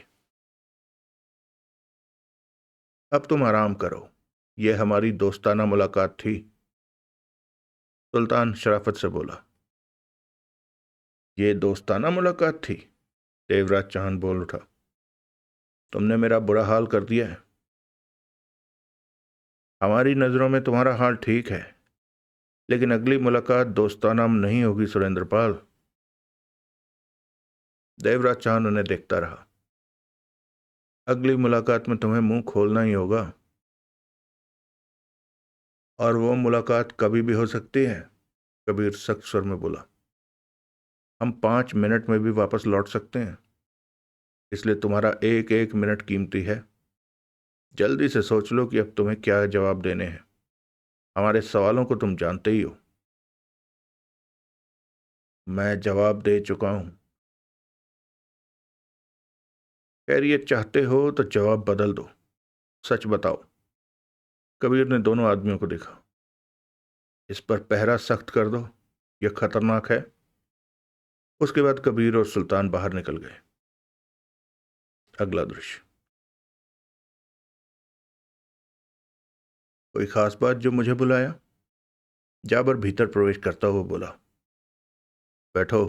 अब तुम आराम करो। यह हमारी दोस्ताना मुलाकात थी। सुल्तान शराफत से बोला। ये दोस्ताना मुलाकात थी? देवराज चौहान बोल उठा। तुमने मेरा बुरा हाल कर दिया है। हमारी नजरों में तुम्हारा हाल ठीक है, लेकिन अगली मुलाकात दोस्ताना नहीं होगी सुरेंद्र पाल। देवराज चौहान उन्हें देखता रहा। अगली मुलाकात में तुम्हें मुंह खोलना ही होगा। और वो मुलाकात कभी भी हो सकती है, कबीर सख्त स्वर में बोला। हम 5 मिनट में भी वापस लौट सकते हैं, इसलिए तुम्हारा एक एक मिनट कीमती है। जल्दी से सोच लो कि अब तुम्हें क्या जवाब देने हैं। हमारे सवालों को तुम जानते ही हो। मैं जवाब दे चुका हूं। खैरियत चाहते हो तो जवाब बदल दो। सच बताओ। कबीर ने दोनों आदमियों को देखा। इस पर पहरा सख्त कर दो, यह खतरनाक है। उसके बाद कबीर और सुल्तान बाहर निकल गए। अगला दृश्य। कोई खास बात जो मुझे बुलाया? जाबर भीतर प्रवेश करता हुआ बोला। बैठो,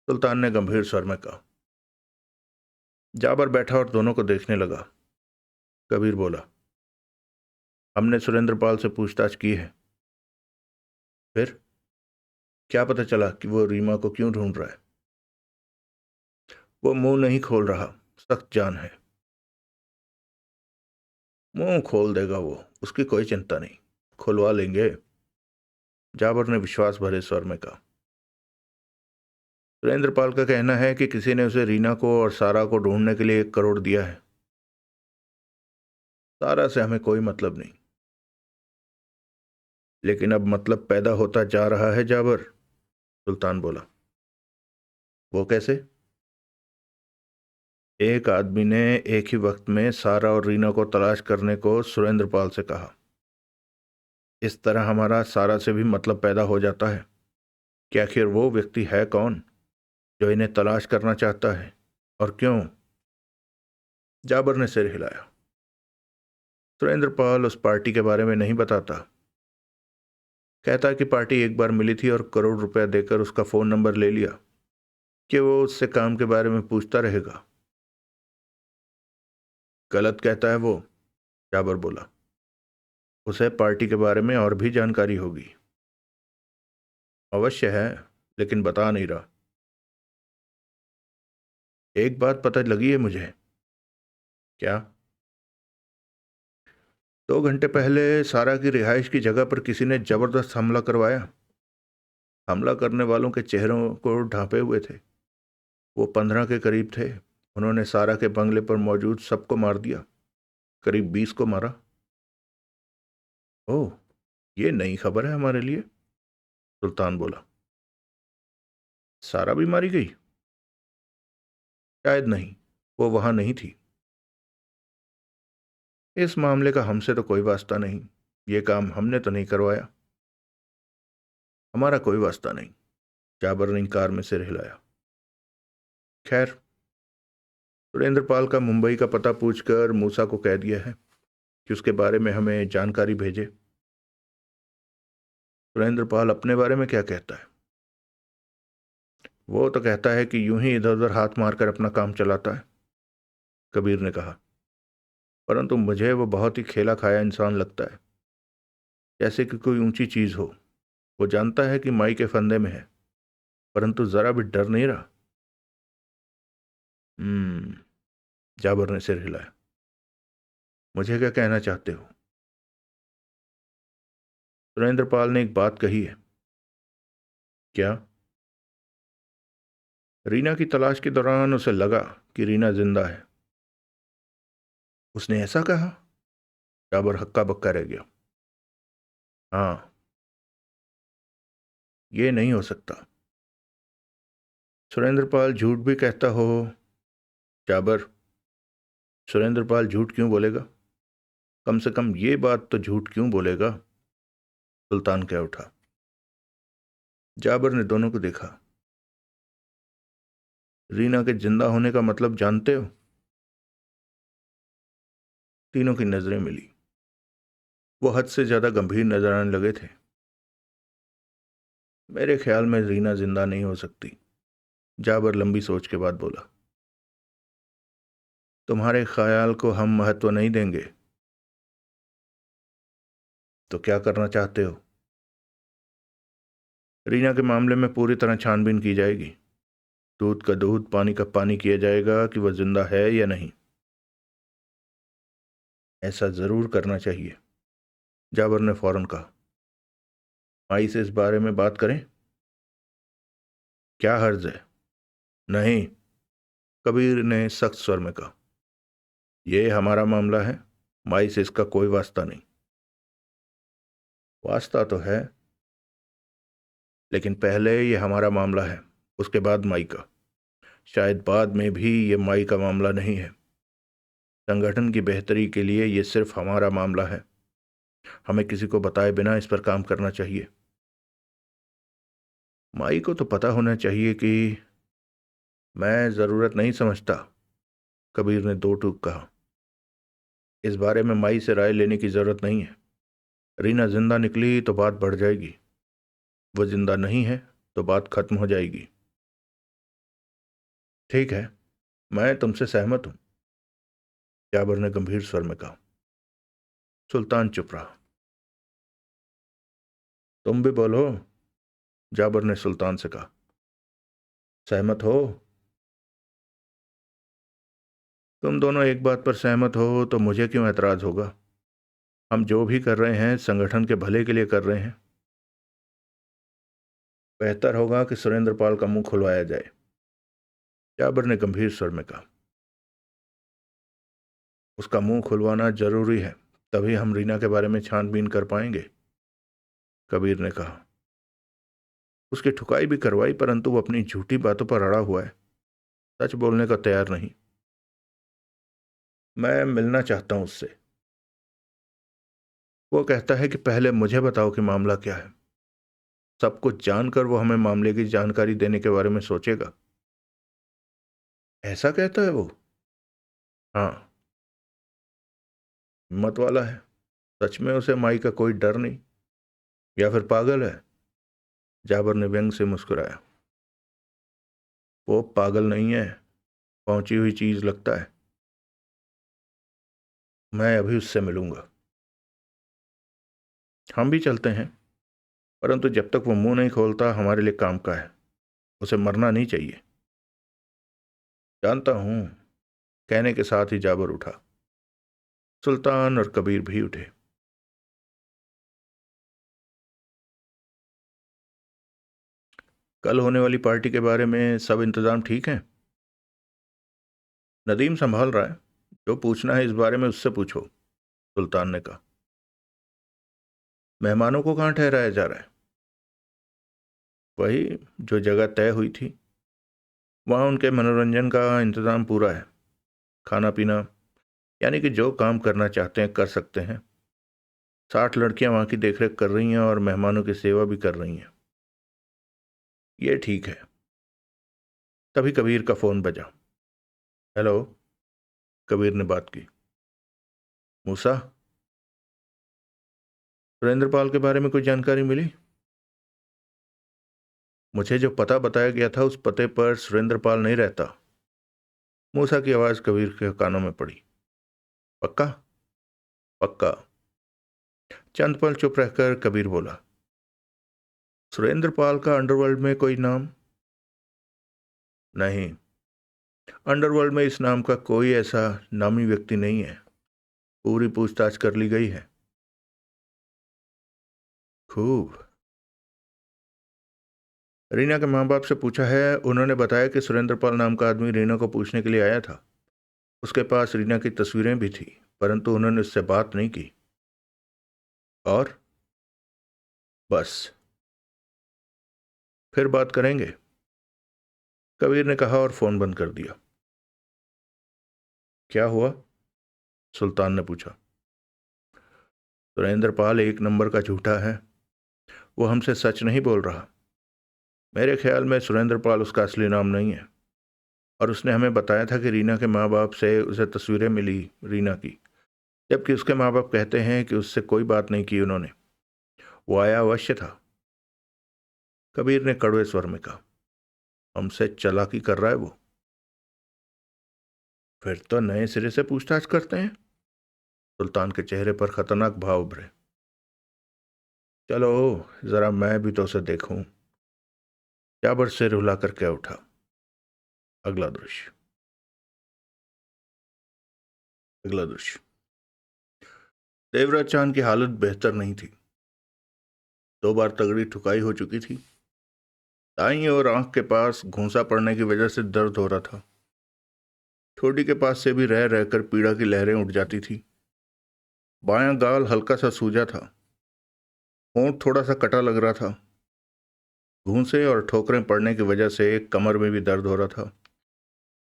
सुल्तान ने गंभीर स्वर में कहा। जाबर बैठा और दोनों को देखने लगा। कबीर बोला, हमने सुरेंद्र पाल से पूछताछ की है। फिर क्या पता चला कि वो रीमा को क्यों ढूंढ रहा है? वो मुंह नहीं खोल रहा, सख्त जान है। मुंह खोल देगा वो, उसकी कोई चिंता नहीं। खुलवा लेंगे, जाबर ने विश्वास भरे स्वर में कहा। सुरेंद्र पाल का कहना है कि किसी ने उसे रीना को और सारा को ढूंढने के लिए 1 करोड़ दिया है। सारा से हमें कोई मतलब नहीं। लेकिन अब मतलब पैदा होता जा रहा है जाबर, सुल्तान बोला। वो कैसे? एक आदमी ने एक ही वक्त में सारा और रीना को तलाश करने को सुरेंद्र पाल से कहा। इस तरह हमारा सारा से भी मतलब पैदा हो जाता है कि आखिर वो व्यक्ति है कौन जो इन्हें तलाश करना चाहता है, और क्यों? जाबर ने सिर हिलाया। सुरेंद्र पाल उस पार्टी के बारे में नहीं बताता। कहता कि पार्टी एक बार मिली थी और 1 करोड़ रुपया देकर उसका फोन नंबर ले लिया। कि वो उससे काम के बारे में पूछता रहेगा। गलत कहता है वो, जाबर बोला। उसे पार्टी के बारे में और भी जानकारी होगी। अवश्य है, लेकिन बता नहीं रहा। एक बात पता लगी है मुझे। क्या? 2 घंटे पहले सारा की रिहाइश की जगह पर किसी ने जबरदस्त हमला करवाया। हमला करने वालों के चेहरों को ढांपे हुए थे। वो 15 के करीब थे। उन्होंने सारा के बंगले पर मौजूद सबको मार दिया। करीब 20 को मारा। ओह, ये नई खबर है हमारे लिए, सुल्तान बोला। सारा भी मारी गई? शायद नहीं, वो वहां नहीं थी। इस मामले का हमसे तो कोई वास्ता नहीं। ये काम हमने तो नहीं करवाया। हमारा कोई वास्ता नहीं, जाबर ने कार में सिर हिलाया। खैर, सुरेंद्र पाल का मुंबई का पता पूछकर मूसा को कह दिया है कि उसके बारे में हमें जानकारी भेजे। सुरेंद्र पाल अपने बारे में क्या कहता है? वो तो कहता है कि यूं ही इधर उधर हाथ मारकर अपना काम चलाता है, कबीर ने कहा। परंतु मुझे वो बहुत ही खेला खाया इंसान लगता है, जैसे कि कोई ऊंची चीज हो। वो जानता है कि माई के फंदे में है, परंतु जरा भी डर नहीं रहा। हम्म, जाबर ने सिर हिलाया। मुझे क्या कहना चाहते हो? सुरेंद्र पाल ने एक बात कही है। क्या? रीना की तलाश के दौरान उसे लगा कि रीना जिंदा है। उसने ऐसा कहा? जाबर हक्का बक्का रह गया। हाँ। ये नहीं हो सकता। सुरेंद्र पाल झूठ भी कहता हो? जाबर, सुरेंद्र पाल झूठ क्यों बोलेगा? कम से कम ये बात तो झूठ क्यों बोलेगा? सुल्तान कह उठा। जाबर ने दोनों को देखा। रीना के जिंदा होने का मतलब जानते हो? तीनों की नजरें मिली। वो हद से ज्यादा गंभीर नजर आने लगे थे। मेरे ख्याल में रीना जिंदा नहीं हो सकती, जाबर लंबी सोच के बाद बोला। तुम्हारे ख्याल को हम महत्व नहीं देंगे। तो क्या करना चाहते हो? रीना के मामले में पूरी तरह छानबीन की जाएगी। दूध का दूध, पानी का पानी किया जाएगा कि वह जिंदा है या नहीं। ऐसा जरूर करना चाहिए, जाबर ने फौरन कहा। माई से इस बारे में बात करें? क्या हर्ज है? नहीं, कबीर ने सख्त स्वर में कहा। यह हमारा मामला है, माई से इसका कोई वास्ता नहीं। वास्ता तो है, लेकिन पहले यह हमारा मामला है, उसके बाद माई का। शायद बाद में भी यह माई का मामला नहीं है। संगठन की बेहतरी के लिए यह सिर्फ हमारा मामला है। हमें किसी को बताए बिना इस पर काम करना चाहिए। माई को तो पता होना चाहिए कि। मैं जरूरत नहीं समझता, कबीर ने दो टूक कहा। इस बारे में माई से राय लेने की जरूरत नहीं है। रीना जिंदा निकली तो बात बढ़ जाएगी, वो जिंदा नहीं है तो बात खत्म हो जाएगी। ठीक है, मैं तुमसे सहमत हूं, जाबर ने गंभीर स्वर में कहा। सुल्तान चुप रहा। तुम भी बोलो, जाबर ने सुल्तान से कहा। सहमत हो? तुम दोनों एक बात पर सहमत हो तो मुझे क्यों ऐतराज होगा? हम जो भी कर रहे हैं संगठन के भले के लिए कर रहे हैं। बेहतर होगा कि सुरेंद्र पाल का मुंह खुलवाया जाए, जाबर ने गंभीर स्वर में कहा। उसका मुंह खुलवाना जरूरी है, तभी हम रीना के बारे में छानबीन कर पाएंगे, कबीर ने कहा। उसकी ठुकाई भी करवाई, परंतु वो अपनी झूठी बातों पर अड़ा हुआ है, सच बोलने का तैयार नहीं। मैं मिलना चाहता हूं उससे। वो कहता है कि पहले मुझे बताओ कि मामला क्या है। सब कुछ जानकर वो हमें मामले की जानकारी देने के बारे में सोचेगा। ऐसा कहता है वो? हाँ। हिम्मत वाला है। सच में उसे माई का कोई डर नहीं, या फिर पागल है? जाबर ने व्यंग से मुस्कुराया। वो पागल नहीं है, पहुंची हुई चीज लगता है। मैं अभी उससे मिलूंगा। हम भी चलते हैं, परंतु जब तक वो मुंह नहीं खोलता हमारे लिए काम का है। उसे मरना नहीं चाहिए। जानता हूं, कहने के साथ ही जाबर उठा। सुल्तान और कबीर भी उठे। कल होने वाली पार्टी के बारे में सब इंतजाम ठीक है? नदीम संभाल रहा है। जो पूछना है इस बारे में उससे पूछो, सुल्तान ने कहा। मेहमानों को कहाँ ठहराया जा रहा है? वही जो जगह तय हुई थी, वहाँ उनके मनोरंजन का इंतजाम पूरा है। खाना पीना, यानी कि जो काम करना चाहते हैं कर सकते हैं। 60 लड़कियां वहाँ की देखरेख कर रही हैं और मेहमानों की सेवा भी कर रही हैं। ये ठीक है। तभी कबीर का फोन बजा। हेलो। कबीर ने बात की। मूसा, सुरेंद्र पाल के बारे में कोई जानकारी मिली? मुझे जो पता बताया गया था उस पते पर सुरेंद्र पाल नहीं रहता। मूसा की आवाज कबीर के कानों में पड़ी। पक्का? पक्का। चंद पल चुप रहकर कबीर बोला। सुरेंद्र पाल का अंडरवर्ल्ड में कोई नाम? नहीं, अंडरवर्ल्ड में इस नाम का कोई ऐसा नामी व्यक्ति नहीं है। पूरी पूछताछ कर ली गई है। खूब। रीना के माँ बाप से पूछा है, उन्होंने बताया कि सुरेंद्र पाल नाम का आदमी रीना को पूछने के लिए आया था। उसके पास रीना की तस्वीरें भी थी, परंतु उन्होंने उससे बात नहीं की। और बस। फिर बात करेंगे, कबीर ने कहा और फोन बंद कर दिया। क्या हुआ? सुल्तान ने पूछा। सुरेंद्र पाल एक नंबर का झूठा है। वो हमसे सच नहीं बोल रहा। मेरे ख्याल में सुरेंद्र पाल उसका असली नाम नहीं है। और उसने हमें बताया था कि रीना के माँ बाप से उसे तस्वीरें मिली रीना की, जबकि उसके माँ बाप कहते हैं कि उससे कोई बात नहीं की उन्होंने। वो आया अवश्य था। कबीर ने कड़वे स्वर में कहा। हमसे चालाकी कर रहा है वो। फिर तो नए सिरे से पूछताछ करते हैं। सुल्तान के चेहरे पर खतरनाक भाव उभरे। चलो, जरा मैं भी तो उसे देखूं। जाबर सिर हिलाकर क्या उठा। अगला दृश्य। अगला दृश्य। देवराज चांद की हालत बेहतर नहीं थी। 2 बार तगड़ी ठुकाई हो चुकी थी। दाईं और आंख के पास घूंसा पड़ने की वजह से दर्द हो रहा था। ठोडी के पास से भी रह रहकर पीड़ा की लहरें उठ जाती थी। बायां गाल हल्का सा सूजा था। होंठ थोड़ा सा कटा लग रहा था। घूंसे और ठोकरें पड़ने की वजह से कमर में भी दर्द हो रहा था।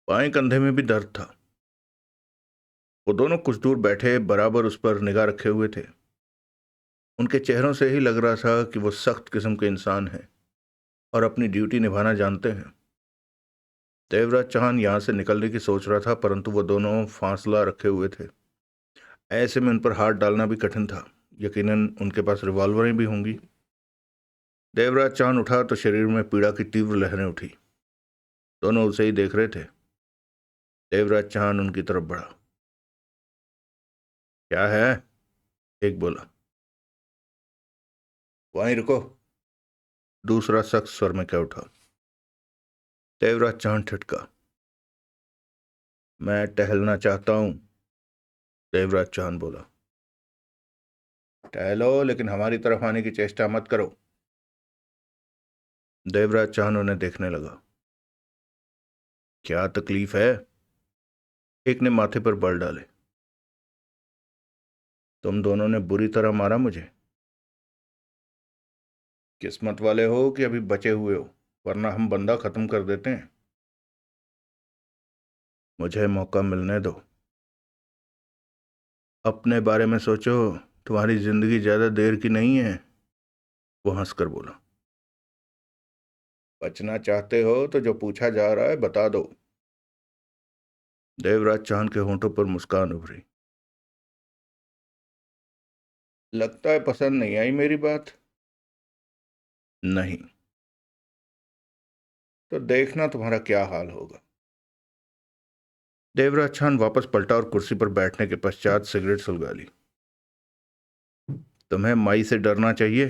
बाएं कंधे में भी दर्द था। वो दोनों कुछ दूर बैठे बराबर उस पर निगाह रखे हुए थे। उनके चेहरों से ही लग रहा था कि वो सख्त किस्म के इंसान हैं और अपनी ड्यूटी निभाना जानते हैं। देवराज चौहान यहां से निकलने की सोच रहा था, परंतु वो दोनों फासला रखे हुए थे। ऐसे में उन पर हाथ डालना भी कठिन था। यकीनन उनके पास रिवॉल्वरें भी होंगी। देवराज चांद उठा तो शरीर में पीड़ा की तीव्र लहरें उठी। दोनों उसे ही देख रहे थे। देवराज चांद उनकी तरफ बढ़ा। क्या है? एक बोला। वहीं रुको, दूसरा सख्त स्वर में कह उठा। देवराज चांद ठिठका। मैं टहलना चाहता हूं, देवराज चांद बोला। टहलो, लेकिन हमारी तरफ आने की चेष्टा मत करो। देवराज चांद उन्हें देखने लगा। क्या तकलीफ है? एक ने माथे पर बल डाले। तुम दोनों ने बुरी तरह मारा मुझे। किस्मत वाले हो कि अभी बचे हुए हो, वरना हम बंदा खत्म कर देते हैं। मुझे मौका मिलने दो। अपने बारे में सोचो, तुम्हारी जिंदगी ज्यादा देर की नहीं है। वो हंसकर बोला। बचना चाहते हो तो जो पूछा जा रहा है बता दो। देवराज चांद के होंठों पर मुस्कान उभरी। लगता है पसंद नहीं आई मेरी बात। नहीं। तो देखना तुम्हारा क्या हाल होगा। देवराज चांद वापस पलटा और कुर्सी पर बैठने के पश्चात सिगरेट सुलगा ली। तुम्हें माई से डरना चाहिए,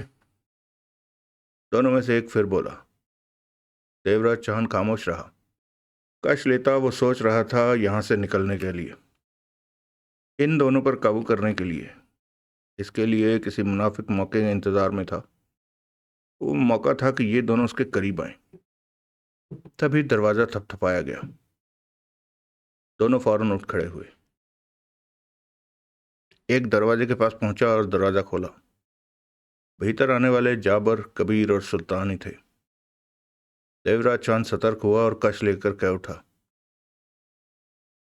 दोनों में से एक फिर बोला। देवराज चांद खामोश रहा। कश लेता वो सोच रहा था यहां से निकलने के लिए, इन दोनों पर काबू करने के लिए। इसके लिए किसी मुनाफिक मौके के इंतजार में था। वो मौका था कि ये दोनों उसके करीब आए। तभी दरवाजा थपथपाया गया। दोनों फौरन उठ खड़े हुए। एक दरवाजे के पास पहुंचा और दरवाजा खोला। भीतर आने वाले जाबर, कबीर और सुल्तान ही थे। देवराज चांद सतर्क हुआ और कश लेकर कह उठा,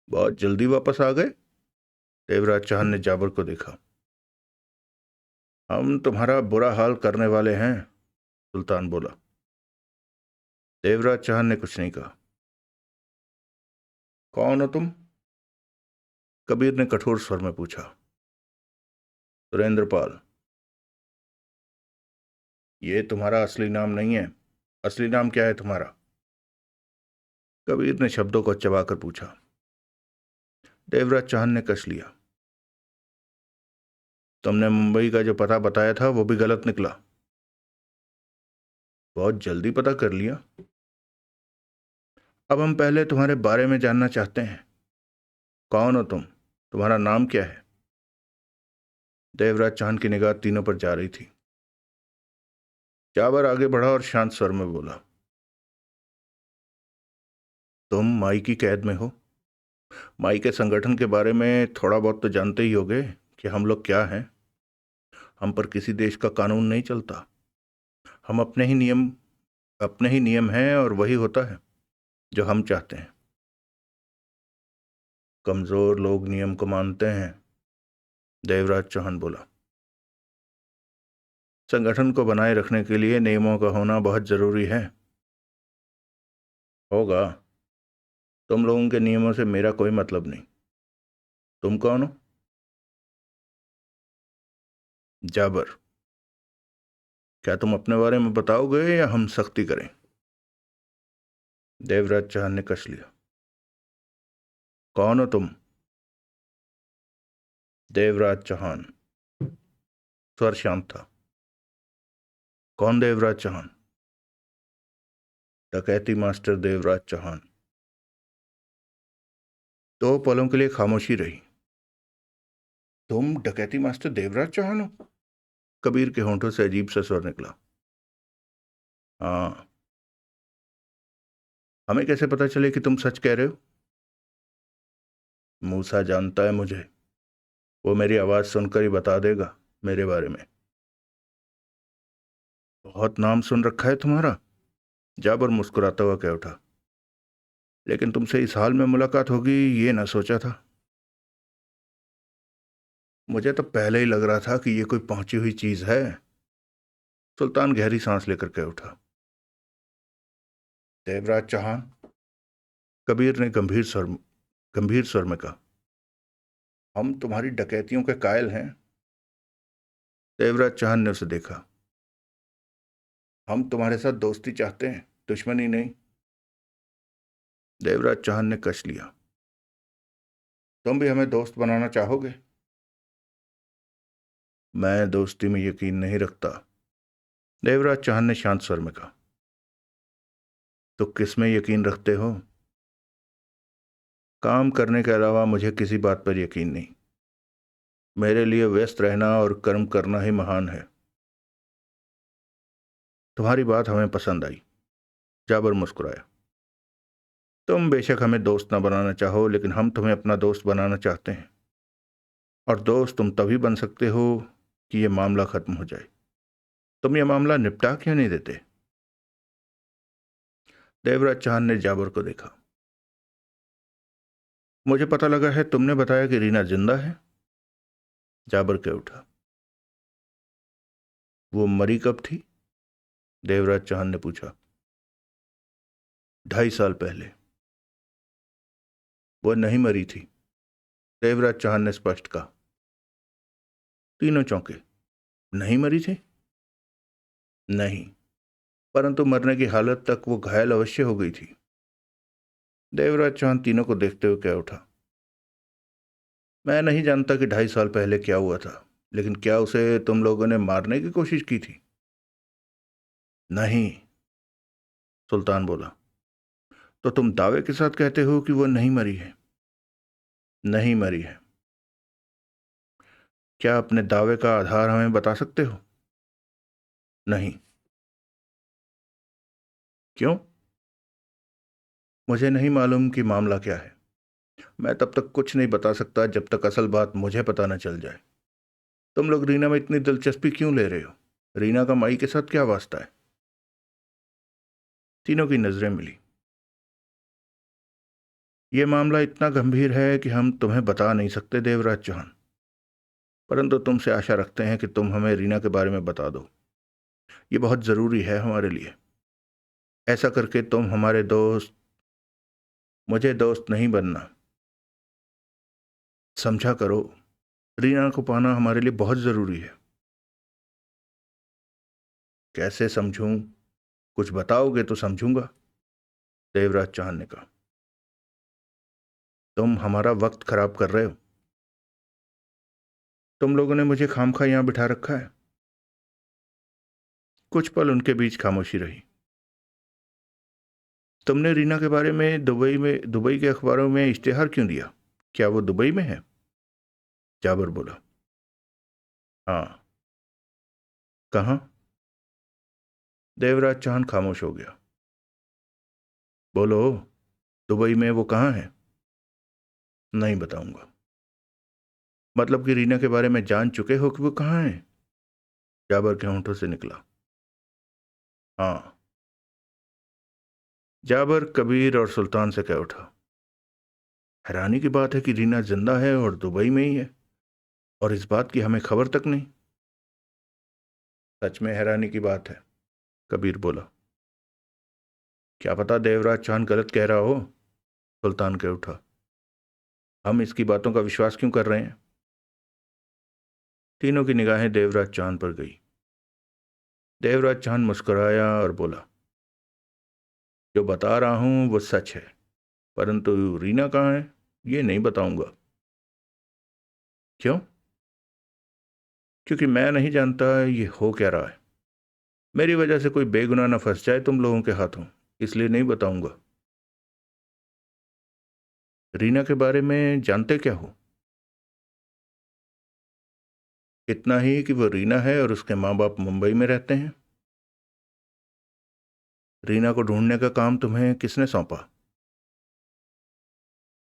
बहुत जल्दी वापस आ गए। देवराज चांद ने जाबर को देखा। हम तुम्हारा बुरा हाल करने वाले हैं, सुल्तान बोला। देवराज चांद ने कुछ नहीं कहा। कौन हो तुम? कबीर ने कठोर स्वर में पूछा। सुरेंद्र पाल। ये तुम्हारा असली नाम नहीं है। असली नाम क्या है तुम्हारा? कबीर ने शब्दों को चबाकर पूछा। देवराज चांद ने कश लिया। तुमने मुंबई का जो पता बताया था वो भी गलत निकला। बहुत जल्दी पता कर लिया। अब हम पहले तुम्हारे बारे में जानना चाहते हैं। कौन हो तुम? तुम्हारा नाम क्या है? देवराज चांद की निगाह तीनों पर जा रही थी। जाबर आगे बढ़ा और शांत स्वर में बोला, तुम माई की कैद में हो। माई के संगठन के बारे में थोड़ा बहुत तो जानते ही होगे कि हम लोग क्या हैं। हम पर किसी देश का कानून नहीं चलता। हम अपने ही नियम हैं और वही होता है जो हम चाहते हैं। कमजोर लोग नियम को मानते हैं, देवराज चौहान बोला। संगठन को बनाए रखने के लिए नियमों का होना बहुत जरूरी है। होगा। तुम लोगों के नियमों से मेरा कोई मतलब नहीं। तुम कौन हो? जाबर। क्या तुम अपने बारे में बताओगे या हम सख्ती करें? देवराज चौहान ने कश लिया। कौन हो तुम? देवराज चौहान। स्वर शांत था। कौन देवराज चौहान? डकैती मास्टर देवराज चौहान। दो पलों के लिए खामोशी रही। तुम डकैती मास्टर देवराज चौहान हो? कबीर के होंठों से अजीब सा स्वर निकला। हाँ। हमें कैसे पता चले कि तुम सच कह रहे हो? मूसा जानता है मुझे। वो मेरी आवाज सुनकर ही बता देगा मेरे बारे में। बहुत नाम सुन रखा है तुम्हारा, जाबर मुस्कुराता हुआ कह उठा। लेकिन तुमसे इस हाल में मुलाकात होगी ये ना सोचा था। मुझे तो पहले ही लग रहा था कि ये कोई पहुंची हुई चीज है। सुल्तान गहरी सांस लेकर कह उठा। देवराज चौहान, कबीर ने गंभीर स्वर में कहा, हम तुम्हारी डकैतियों के कायल हैं। देवराज चौहान ने उसे देखा। हम तुम्हारे साथ दोस्ती चाहते हैं, दुश्मनी नहीं। देवराज चौहान ने कश लिया। तुम भी हमें दोस्त बनाना चाहोगे? मैं दोस्ती में यकीन नहीं रखता, देवराज चौहान ने शांत स्वर में कहा। तो किस में यकीन रखते हो? काम करने के अलावा मुझे किसी बात पर यकीन नहीं। मेरे लिए व्यस्त रहना और कर्म करना ही महान है। तुम्हारी बात हमें पसंद आई, जाबर मुस्कुराया। तुम बेशक हमें दोस्त न बनाना चाहो, लेकिन हम तुम्हें अपना दोस्त बनाना चाहते हैं। और दोस्त तुम तभी बन सकते हो कि यह मामला खत्म हो जाए। तुम यह मामला निपटा क्यों नहीं देते? देवराज चांद ने जाबर को देखा। मुझे पता लगा है तुमने बताया कि रीना जिंदा है। जाबर कह उठा। वो मरी कब थी? देवराज चांद ने पूछा। 2.5 साल पहले। वो नहीं मरी थी, देवराज चांद ने स्पष्ट कहा। तीनों चौंके। नहीं मरी थी? नहीं। परंतु मरने की हालत तक वो घायल अवश्य हो गई थी। देवराज चौहान तीनों को देखते हुए कह उठा, मैं नहीं जानता कि 2.5 साल पहले क्या हुआ था, लेकिन क्या उसे तुम लोगों ने मारने की कोशिश की थी? नहीं, सुल्तान बोला। तो तुम दावे के साथ कहते हो कि वो नहीं मरी है? नहीं मरी है। क्या अपने दावे का आधार हमें बता सकते हो? नहीं। क्यों? मुझे नहीं मालूम कि मामला क्या है। मैं तब तक कुछ नहीं बता सकता जब तक असल बात मुझे पता न चल जाए। तुम लोग रीना में इतनी दिलचस्पी क्यों ले रहे हो? रीना का माई के साथ क्या वास्ता है? तीनों की नजरें मिली। यह मामला इतना गंभीर है कि हम तुम्हें बता नहीं सकते देवराज चौहान, परंतु तुमसे आशा रखते हैं कि तुम हमें रीना के बारे में बता दो। ये बहुत जरूरी है हमारे लिए। ऐसा करके तुम हमारे दोस्त। मुझे दोस्त नहीं बनना, समझा करो। रीना को पाना हमारे लिए बहुत जरूरी है। कैसे समझूं? कुछ बताओगे तो समझूंगा, देवराज चौहान ने कहा। तुम हमारा वक्त खराब कर रहे हो। तुम लोगों ने मुझे खामखा यहां बिठा रखा है। कुछ पल उनके बीच खामोशी रही। तुमने रीना के बारे में दुबई के अखबारों में इश्तेहार क्यों दिया? क्या वो दुबई में है? जाबर बोला। हाँ। कहाँ? देवराज चौहान खामोश हो गया। बोलो, दुबई में वो कहाँ है? नहीं बताऊंगा। मतलब कि रीना के बारे में जान चुके हो कि वो कहाँ है? जाबर के होंठों से निकला। हाँ। जाबर, कबीर और सुल्तान से कह उठा, हैरानी की बात है कि रीना जिंदा है और दुबई में ही है, और इस बात की हमें खबर तक नहीं। सच में हैरानी की बात है, कबीर बोला। क्या पता देवराज चांद गलत कह रहा हो, सुल्तान कह उठा। हम इसकी बातों का विश्वास क्यों कर रहे हैं? तीनों की निगाहें देवराज चांद पर गई। देवराज चांद मुस्कुराया और बोला, जो बता रहा हूं वो सच है, परंतु रीना कहाँ है ये नहीं बताऊंगा। क्यों? क्योंकि मैं नहीं जानता ये हो क्या रहा है। मेरी वजह से कोई बेगुनाह न फंस जाए तुम लोगों के हाथों, इसलिए नहीं बताऊंगा। रीना के बारे में जानते क्या हो? इतना ही कि वो रीना है और उसके माँ बाप मुंबई में रहते हैं। रीना को ढूंढने का काम तुम्हें किसने सौंपा?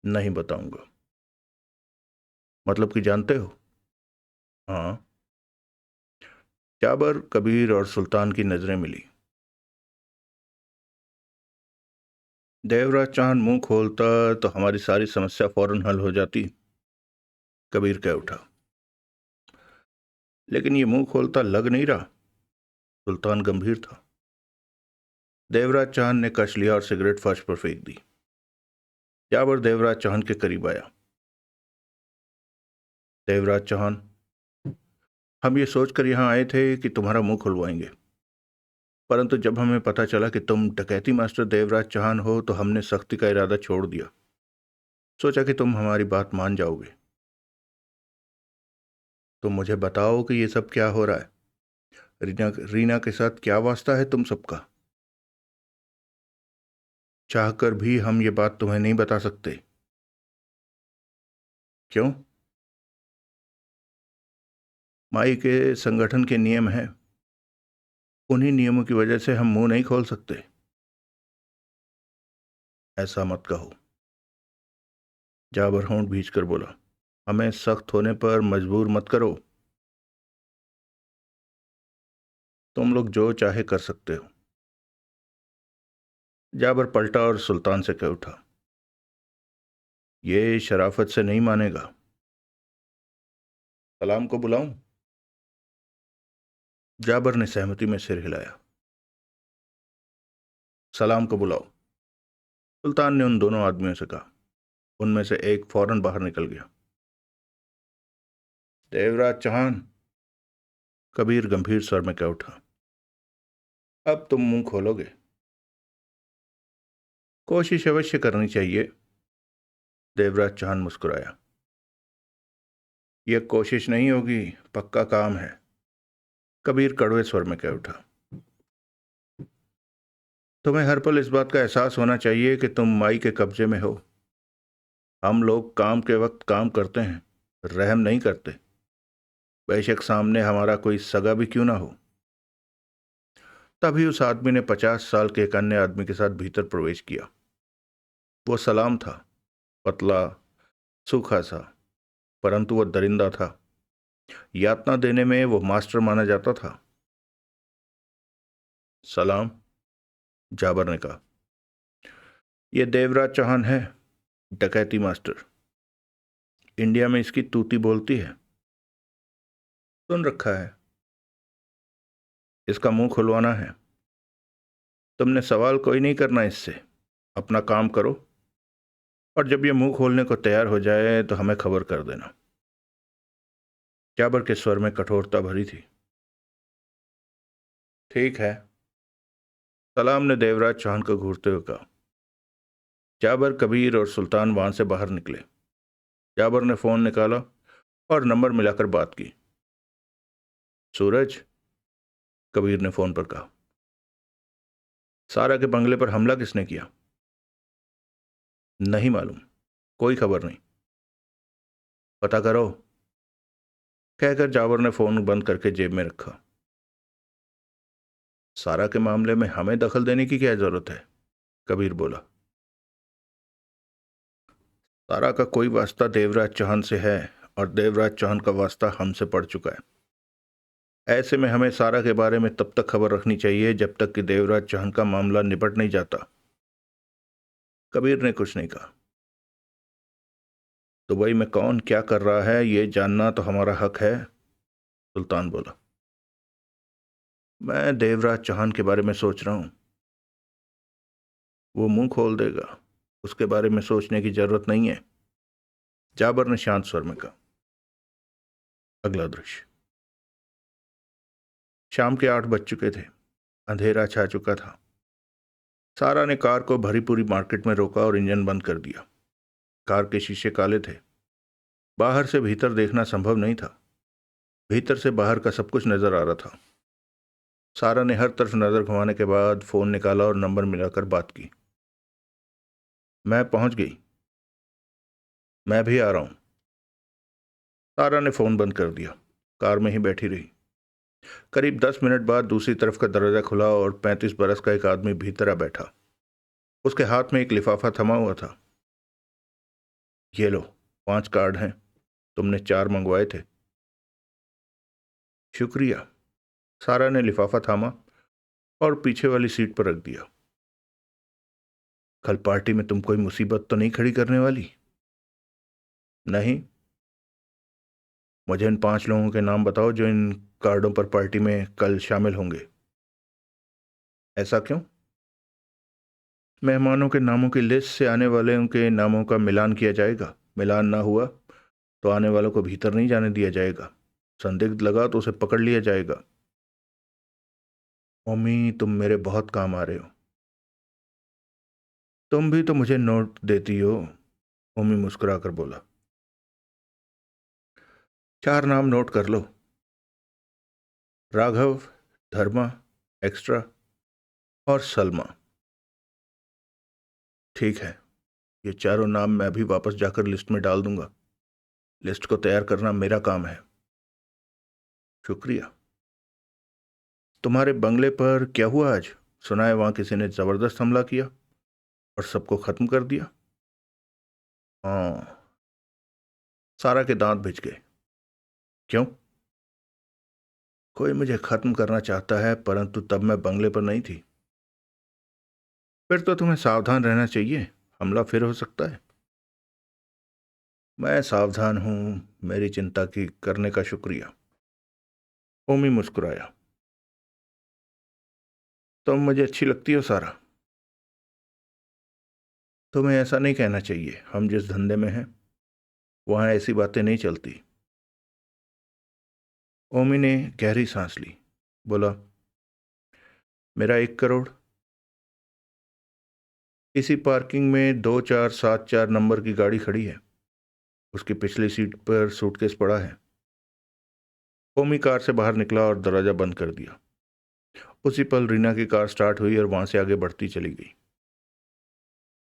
नहीं बताऊंगा। मतलब कि जानते हो? हाँ। जाबर, कबीर और सुल्तान की नजरें मिली। देवराज चांद मुंह खोलता तो हमारी सारी समस्या फौरन हल हो जाती, कबीर कह उठा। लेकिन ये मुंह खोलता लग नहीं रहा, सुल्तान गंभीर था। देवराज चांद ने कश लिया और सिगरेट फर्श पर फेंक दी। जाबर देवराज चांद के करीब आया। देवराज चौहान, हम ये सोचकर यहां आए थे कि तुम्हारा मुंह खुलवाएंगे, परंतु जब हमें पता चला कि तुम डकैती मास्टर देवराज चौहान हो तो हमने सख्ती का इरादा छोड़ दिया। सोचा कि तुम हमारी बात मान जाओगे। तो मुझे बताओ कि ये सब क्या हो रहा है? रीना रीना के साथ क्या वास्ता है तुम सबका? चाहकर भी हम ये बात तुम्हें नहीं बता सकते। क्यों? माई के संगठन के नियम हैं, उन्हीं नियमों की वजह से हम मुंह नहीं खोल सकते। ऐसा मत कहो, जाबर होंठ भींच कर बोला। हमें सख्त होने पर मजबूर मत करो। तुम लोग जो चाहे कर सकते हो। जाबर पलटा और सुल्तान से कह उठा, ये शराफत से नहीं मानेगा। सलाम को बुलाऊं? जाबर ने सहमति में सिर हिलाया। सलाम को बुलाओ, सुल्तान ने उन दोनों आदमियों से कहा। उनमें से एक फौरन बाहर निकल गया। देवराज चौहान, कबीर गंभीर स्वर में कह उठा। अब तुम मुंह खोलोगे? कोशिश अवश्य करनी चाहिए। देवराज चौहान मुस्कुराया। यह कोशिश नहीं होगी, पक्का काम है। कबीर कड़वे स्वर में कह उठा। तुम्हें हर पल इस बात का एहसास होना चाहिए कि तुम माई के कब्जे में हो। हम लोग काम के वक्त काम करते हैं, रहम नहीं करते, बेशक सामने हमारा कोई सगा भी क्यों ना हो। तभी उस आदमी ने 50 साल के एक अन्य आदमी के साथ भीतर प्रवेश किया। वो सलाम था, पतला, सूखा सा, परंतु वह दरिंदा था। यातना देने में वो मास्टर माना जाता था। सलाम, जाबर ने कहा। यह देवराज चौहान है, डकैती मास्टर। इंडिया में इसकी तूती बोलती है। सुन रखा है। इसका मुंह खुलवाना है। तुमने सवाल कोई नहीं करना इससे, अपना काम करो, और जब यह मुंह खोलने को तैयार हो जाए तो हमें खबर कर देना। जाबर के स्वर में कठोरता भरी थी। ठीक है, सलाम ने देवराज चौहान को घूरते हुए कहा। जाबर, कबीर और सुल्तान वहां से बाहर निकले। जाबर ने फोन निकाला और नंबर मिलाकर बात की। सूरज, कबीर ने फोन पर कहा। सारा के बंगले पर हमला किसने किया? नहीं मालूम, कोई खबर नहीं। पता करो, कहकर जाबर ने फोन बंद करके जेब में रखा। सारा के मामले में हमें दखल देने की क्या जरूरत है? कबीर बोला। सारा का कोई वास्ता देवराज चौहान से है और देवराज चौहान का वास्ता हमसे पड़ चुका है। ऐसे में हमें सारा के बारे में तब तक खबर रखनी चाहिए जब तक कि देवराज चौहान का मामला निपट नहीं जाता। कबीर ने कुछ नहीं कहा। दुबई में कौन क्या कर रहा है ये जानना तो हमारा हक है, सुल्तान बोला। मैं देवराज चौहान के बारे में सोच रहा हूं। वो मुंह खोल देगा, उसके बारे में सोचने की जरूरत नहीं है, जाबर ने शांत स्वर में कहा। अगला दृश्य। शाम के 8 बज चुके थे। अंधेरा छा चुका था। सारा ने कार को भरी पूरी मार्केट में रोका और इंजन बंद कर दिया। कार के शीशे काले थे। बाहर से भीतर देखना संभव नहीं था। भीतर से बाहर का सब कुछ नजर आ रहा था। सारा ने हर तरफ नजर घुमाने के बाद फोन निकाला और नंबर मिलाकर बात की। मैं पहुंच गई, मैं भी आ रहा हूं। सारा ने फोन बंद कर दिया, कार में ही बैठी रही। करीब 10 मिनट बाद दूसरी तरफ का दरवाजा खुला और 35 बरस का एक आदमी भीतर आ बैठा। उसके हाथ में एक लिफाफा थमा हुआ था। ये लो, 5 कार्ड हैं, तुमने 4 मंगवाए थे। शुक्रिया। सारा ने लिफाफा थामा और पीछे वाली सीट पर रख दिया। कल पार्टी में तुम कोई मुसीबत तो नहीं खड़ी करने वाली? नहीं। मुझे इन 5 लोगों के नाम बताओ जो इन कार्डों पर पार्टी में कल शामिल होंगे। ऐसा क्यों? मेहमानों के नामों की लिस्ट से आने वाले उनके नामों का मिलान किया जाएगा। मिलान ना हुआ तो आने वालों को भीतर नहीं जाने दिया जाएगा। संदिग्ध लगा तो उसे पकड़ लिया जाएगा। मम्मी, तुम मेरे बहुत काम आ रहे हो। तुम भी तो मुझे नोट देती हो, मम्मी मुस्कुराकर बोला। 4 नाम नोट कर लो। राघव, धर्मा, एक्स्ट्रा और सलमा। ठीक है, ये चारों नाम मैं अभी वापस जाकर लिस्ट में डाल दूंगा। लिस्ट को तैयार करना मेरा काम है। शुक्रिया। तुम्हारे बंगले पर क्या हुआ आज? सुना है वहां किसी ने जबरदस्त हमला किया और सबको खत्म कर दिया। हाँ। सारा के दांत भिज गए। क्यों? कोई मुझे खत्म करना चाहता है, परंतु तब मैं बंगले पर नहीं थी। फिर तो तुम्हें सावधान रहना चाहिए, हमला फिर हो सकता है। मैं सावधान हूं, मेरी चिंता की करने का शुक्रिया। ओमी मुस्कुराया। तुम मुझे अच्छी लगती हो सारा। तुम्हें ऐसा नहीं कहना चाहिए, हम जिस धंधे में हैं वहां ऐसी बातें नहीं चलती। ओमी ने गहरी सांस ली, बोला। मेरा 1 करोड़। इसी पार्किंग में 2474 नंबर की गाड़ी खड़ी है। उसकी पिछली सीट पर सूटकेस पड़ा है। ओमी कार से बाहर निकला और दरवाजा बंद कर दिया। उसी पल रीना की कार स्टार्ट हुई और वहां से आगे बढ़ती चली गई।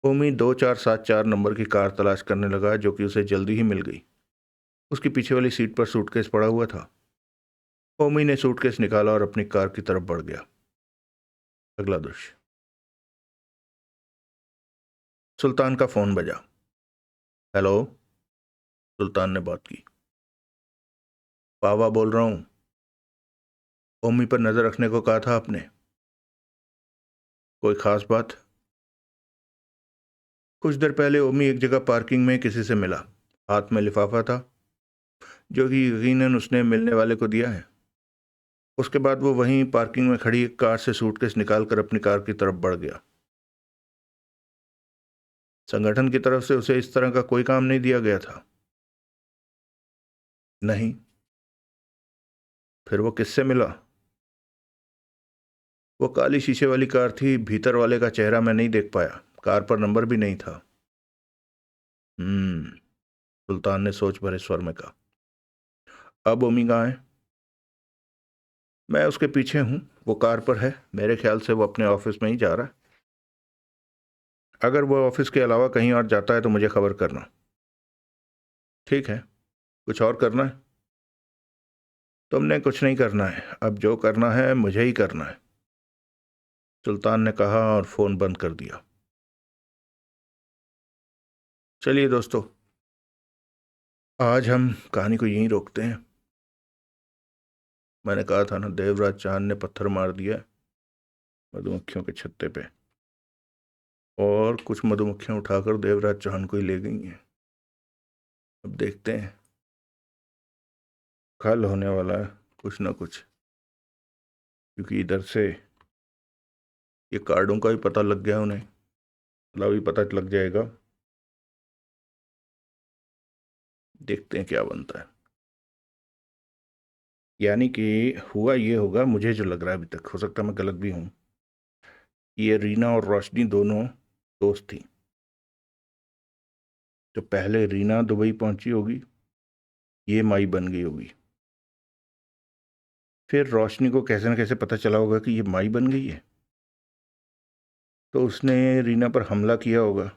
ओमी 2474 नंबर की कार तलाश करने लगा, जो कि उसे जल्दी ही मिल गई। उसकी पीछे वाली सीट पर सूटकेस पड़ा हुआ था। ओमी ने सूटकेस निकाला और अपनी कार की तरफ बढ़ गया। अगला दृश्य। सुल्तान का फोन बजा। हेलो। सुल्तान ने बात की। पावा बोल रहा हूं। ओमी पर नजर रखने को कहा था आपने। कोई खास बात? कुछ देर पहले ओमी एक जगह पार्किंग में किसी से मिला। हाथ में लिफाफा था, जो कि यकीनन उसने मिलने वाले को दिया है। उसके बाद वो वहीं पार्किंग में खड़ी एक कार से सूटकेस निकालकर अपनी कार की तरफ बढ़ गया। संगठन की तरफ से उसे इस तरह का कोई काम नहीं दिया गया था। नहीं। फिर वो किससे मिला? वो काली शीशे वाली कार थी। भीतर वाले का चेहरा मैं नहीं देख पाया। कार पर नंबर भी नहीं था। सुल्तान ने सोच भरे स्वर में कहा। अब ओमी कहाँ है? मैं उसके पीछे हूं। वो कार पर है। मेरे ख्याल से वो अपने ऑफिस में ही जा रहा है। अगर वो ऑफिस के अलावा कहीं और जाता है तो मुझे खबर करना। ठीक है। कुछ और करना है? तुमने कुछ नहीं करना है। अब जो करना है मुझे ही करना है, सुल्तान ने कहा और फोन बंद कर दिया। चलिए दोस्तों, आज हम कहानी को यहीं रोकते हैं। मैंने कहा था ना, देवराज चांद ने पत्थर मार दिया मधुमक्खियों के छत्ते पे, और कुछ मधुमक्खियां उठाकर देवराज चांद को ही ले गई हैं। अब देखते हैं, कल होने वाला है कुछ ना कुछ, क्योंकि इधर से ये कार्डों का भी पता लग गया उन्हें। मतलब भी पता लग जाएगा। देखते हैं क्या बनता है। यानी कि हुआ ये होगा, मुझे जो लग रहा है, अभी तक हो सकता है मैं गलत भी हूं, ये रीना और रोशनी दोनों दोस्त थी। तो पहले रीना दुबई पहुंची होगी, ये माई बन गई होगी। फिर रोशनी को कैसे न कैसे पता चला होगा कि ये माई बन गई है, तो उसने रीना पर हमला किया होगा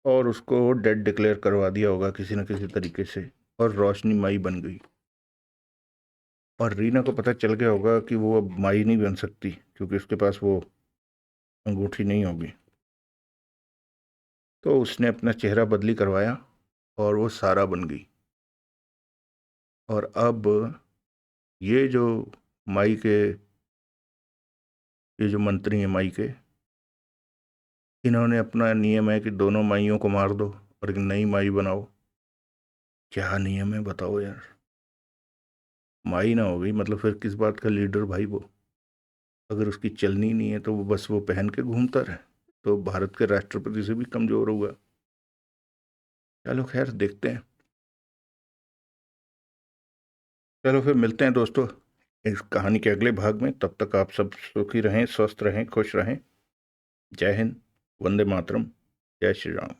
और उसको डेड डिक्लेयर करवा दिया होगा किसी न किसी तरीके से, और रोशनी माई बन गई। और रीना को पता चल गया होगा कि वो अब माई नहीं बन सकती, क्योंकि उसके पास वो अंगूठी नहीं होगी। तो उसने अपना चेहरा बदली करवाया और वो सारा बन गई। और अब ये जो माई के, ये जो मंत्री हैं माई के, इन्होंने अपना नियम है कि दोनों माइयों को मार दो और एक नई माई बनाओ। क्या नियम है बताओ यार। माई ना हो गई मतलब फिर किस बात का लीडर भाई वो? अगर उसकी चलनी नहीं है तो वो बस वो पहन के घूमता रहे, तो भारत के राष्ट्रपति से भी कमजोर होगा। चलो खैर, देखते हैं। चलो फिर मिलते हैं दोस्तों इस कहानी के अगले भाग में। तब तक आप सब सुखी रहें, स्वस्थ रहें, खुश रहें। जय हिंद, वंदे मातरम, जय श्री राम।